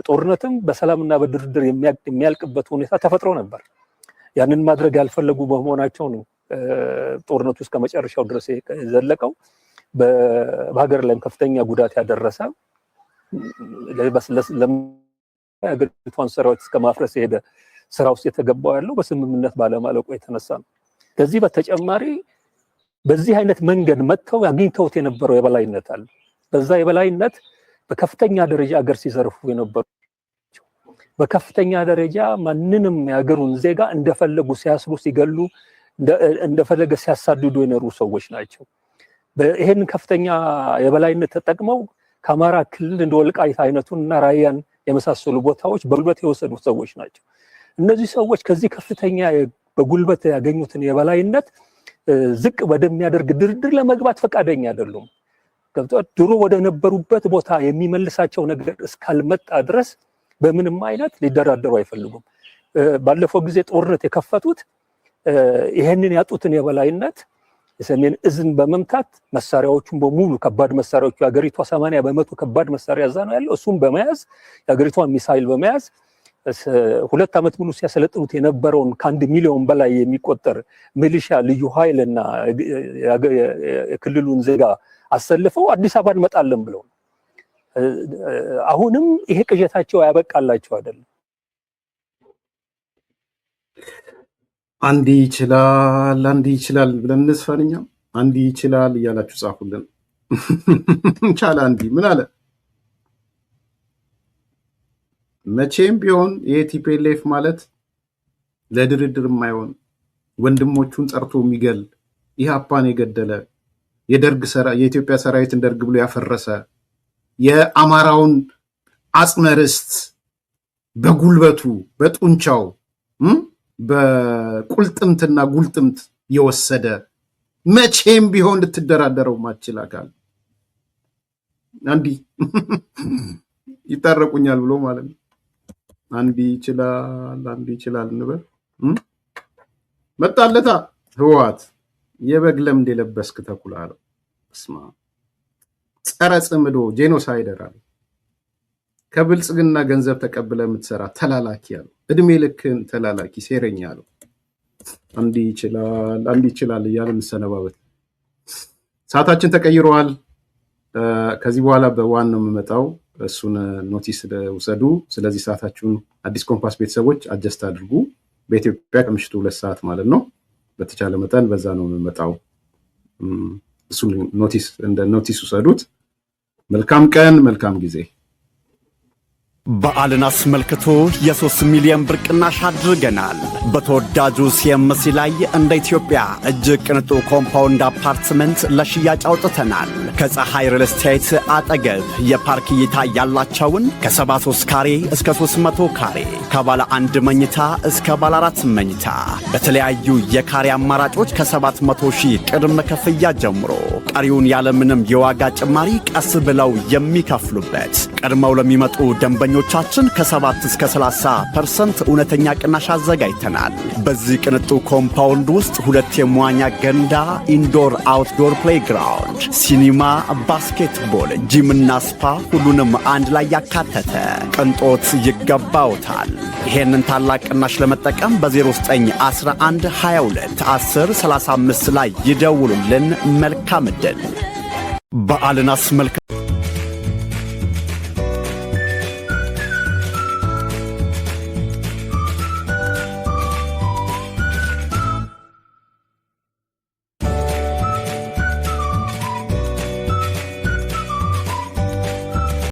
ጦርነትም በሰላምና በድርድር የሚያልቅበት ሁኔታ ተፈጥሮ ነበር። ያንን ማድረግ ያልፈለጉ በመሆናቸው ነው ጦርነቱ እስከ መጨረሻው ድረስ የዘለቀው። በሀገር ላይም ከፍተኛ ጉዳት ያደረሰ ለሀገሪቷን ሰራዊት እስከ ማፍረስ የሄደ ስራ ውስጥ የተገባው ያለው በስምምነት ባለማለቁ የተነሳ ነው። ከዚህ በተጨማሪ በዚህ አይነት መንገድ መጥተው አግኝተውት የነበረው የበላይነት አለ። በዛ የበላይነት በከፍተኛ ደረጃ አገር ሲዘርፉ የነበሩ በከፍተኛ ደረጃ ማንንም የሀገሩን ዜጋ እንደፈለጉ ሲያስሩ ሲገሉ እንደፈለገ ሲያሳድዱ የኖሩ ሰዎች ናቸው። ይሄን ከፍተኛ የበላይነት ተጠቅመው ከአማራ ክልል እንደ ወልቃይት አይነቱን እና ራያን የመሳሰሉ ቦታዎች በጉልበት የወሰዱ ሰዎች ናቸው። እነዚህ ሰዎች ከዚህ ከፍተኛ በጉልበት ያገኙትን የበላይነት ዝቅ ወደሚያደርግ ድርድር ለመግባት ፈቃደኛ አይደሉም። ድሮ ወደ ነበሩበት ቦታ የሚመልሳቸው ነገር እስካልመጣ ድረስ በምንም አይነት ሊደራደሩ አይፈልጉም። ባለፈው ጊዜ ጦርነት የከፈቱት ይሄንን ያጡትን የበላይነት የሰሜን እዝን በመምታት መሳሪያዎቹን በሙሉ ከባድ መሳሪያዎቹ የሀገሪቷ 80% ከባድ መሳሪያ እዛ ነው ያለው። እሱም በመያዝ የሀገሪቷን ሚሳይል በመያዝ 2 ዓመት ሙሉ ሲያሰለጥኑት የነበረውን ከ1 ሚሊዮን በላይ የሚቆጠር ሚሊሻ ልዩ ኃይልና የክልሉን ዜጋ አሰልፈው አዲስ አበባ እንመጣለን ብለው አሁንም ይሄ ቅዠታቸው ያበቃላቸው አይደለም። አንድ ይችላል ብለን እንስፋንኛ አንድ ይችላል እያላችሁ ጻፉልን። ቻላ አንዲ ምን አለ? መቼም ቢሆን የቲፒኤልኤፍ ማለት ለድርድር የማይሆን ወንድሞቹን ጠርቶ የሚገል ኢህአፓን የገደለ የኢትዮጵያ ሰራዊትን ደርግ ብሎ ያፈረሰ የአማራውን አጽመ ርስት በጉልበቱ በጡንቻው በቁልጥምትና ጉልጥምት የወሰደ መቼም ቢሆን ልትደራደረው ማችል አካል አንዲ ይታረቁኛል ብሎ ማለት ነው። አንዲ ይችላል እንበል። መጣለታ ህወሓት የበግ ለምድ የለበስክ ተኩላ አለው። እስማ ጸረ ጽምዶ ጄኖሳይደር አለው። ከብልጽግና ገንዘብ ተቀብለ የምትሰራ ተላላኪ አለው። እድሜ ልክን ተላላኪ ሴረኛ አለው። አንዲ ይችላል እያለ እንሰነባበት። ሰዓታችን ተቀይሯል። ከዚህ በኋላ በዋን ነው የምመጣው። እሱን ኖቲስ ውሰዱ። ስለዚህ ሰዓታችሁን አዲስ ኮምፓስ ቤተሰቦች አጀስት አድርጉ። በኢትዮጵያ ከምሽቱ 2 ሰዓት ማለት ነው። በተቻለ መጠን በዛ ነው የምመጣው። እሱን ኖቲስ ውሰዱት። መልካም ቀን፣ መልካም ጊዜ። በዓልን አስመልክቶ የ3 ሚሊዮን ብር ቅናሽ አድርገናል። በተወዳጁ ሲኤምሲ ላይ እንደ ኢትዮጵያ እጅግ ቅንጡ ኮምፓውንድ አፓርትመንት ለሽያጭ አውጥተናል። ከፀሐይ ሪል ስቴት አጠገብ የፓርክ እይታ ያላቸውን ከ73 ካሬ እስከ 300 ካሬ፣ ከባለ 1 መኝታ እስከ ባለ 4 መኝታ በተለያዩ የካሬ አማራጮች ከ700 ሺህ ቅድመ ክፍያ ጀምሮ ቀሪውን ያለምንም የዋጋ ጭማሪ ቀስ ብለው የሚከፍሉበት ቀድመው ለሚመጡ ደንበኞቻችን ከ7 እስከ 30% እውነተኛ ቅናሽ አዘጋጅተናል። በዚህ ቅንጡ ኮምፓውንድ ውስጥ 2 የመዋኛ ገንዳ፣ ኢንዶር አውትዶር ፕሌይግራውንድ፣ ሲኒማ፣ ባስኬትቦል፣ ጂምና ስፓ ሁሉንም አንድ ላይ ያካተተ ቅንጦት ይገባውታል። ይሄንን ታላቅ ቅናሽ ለመጠቀም በ0911 22 10 35 ላይ ይደውሉልን። መልካም ዕድል። በዓልን አስመልክቶ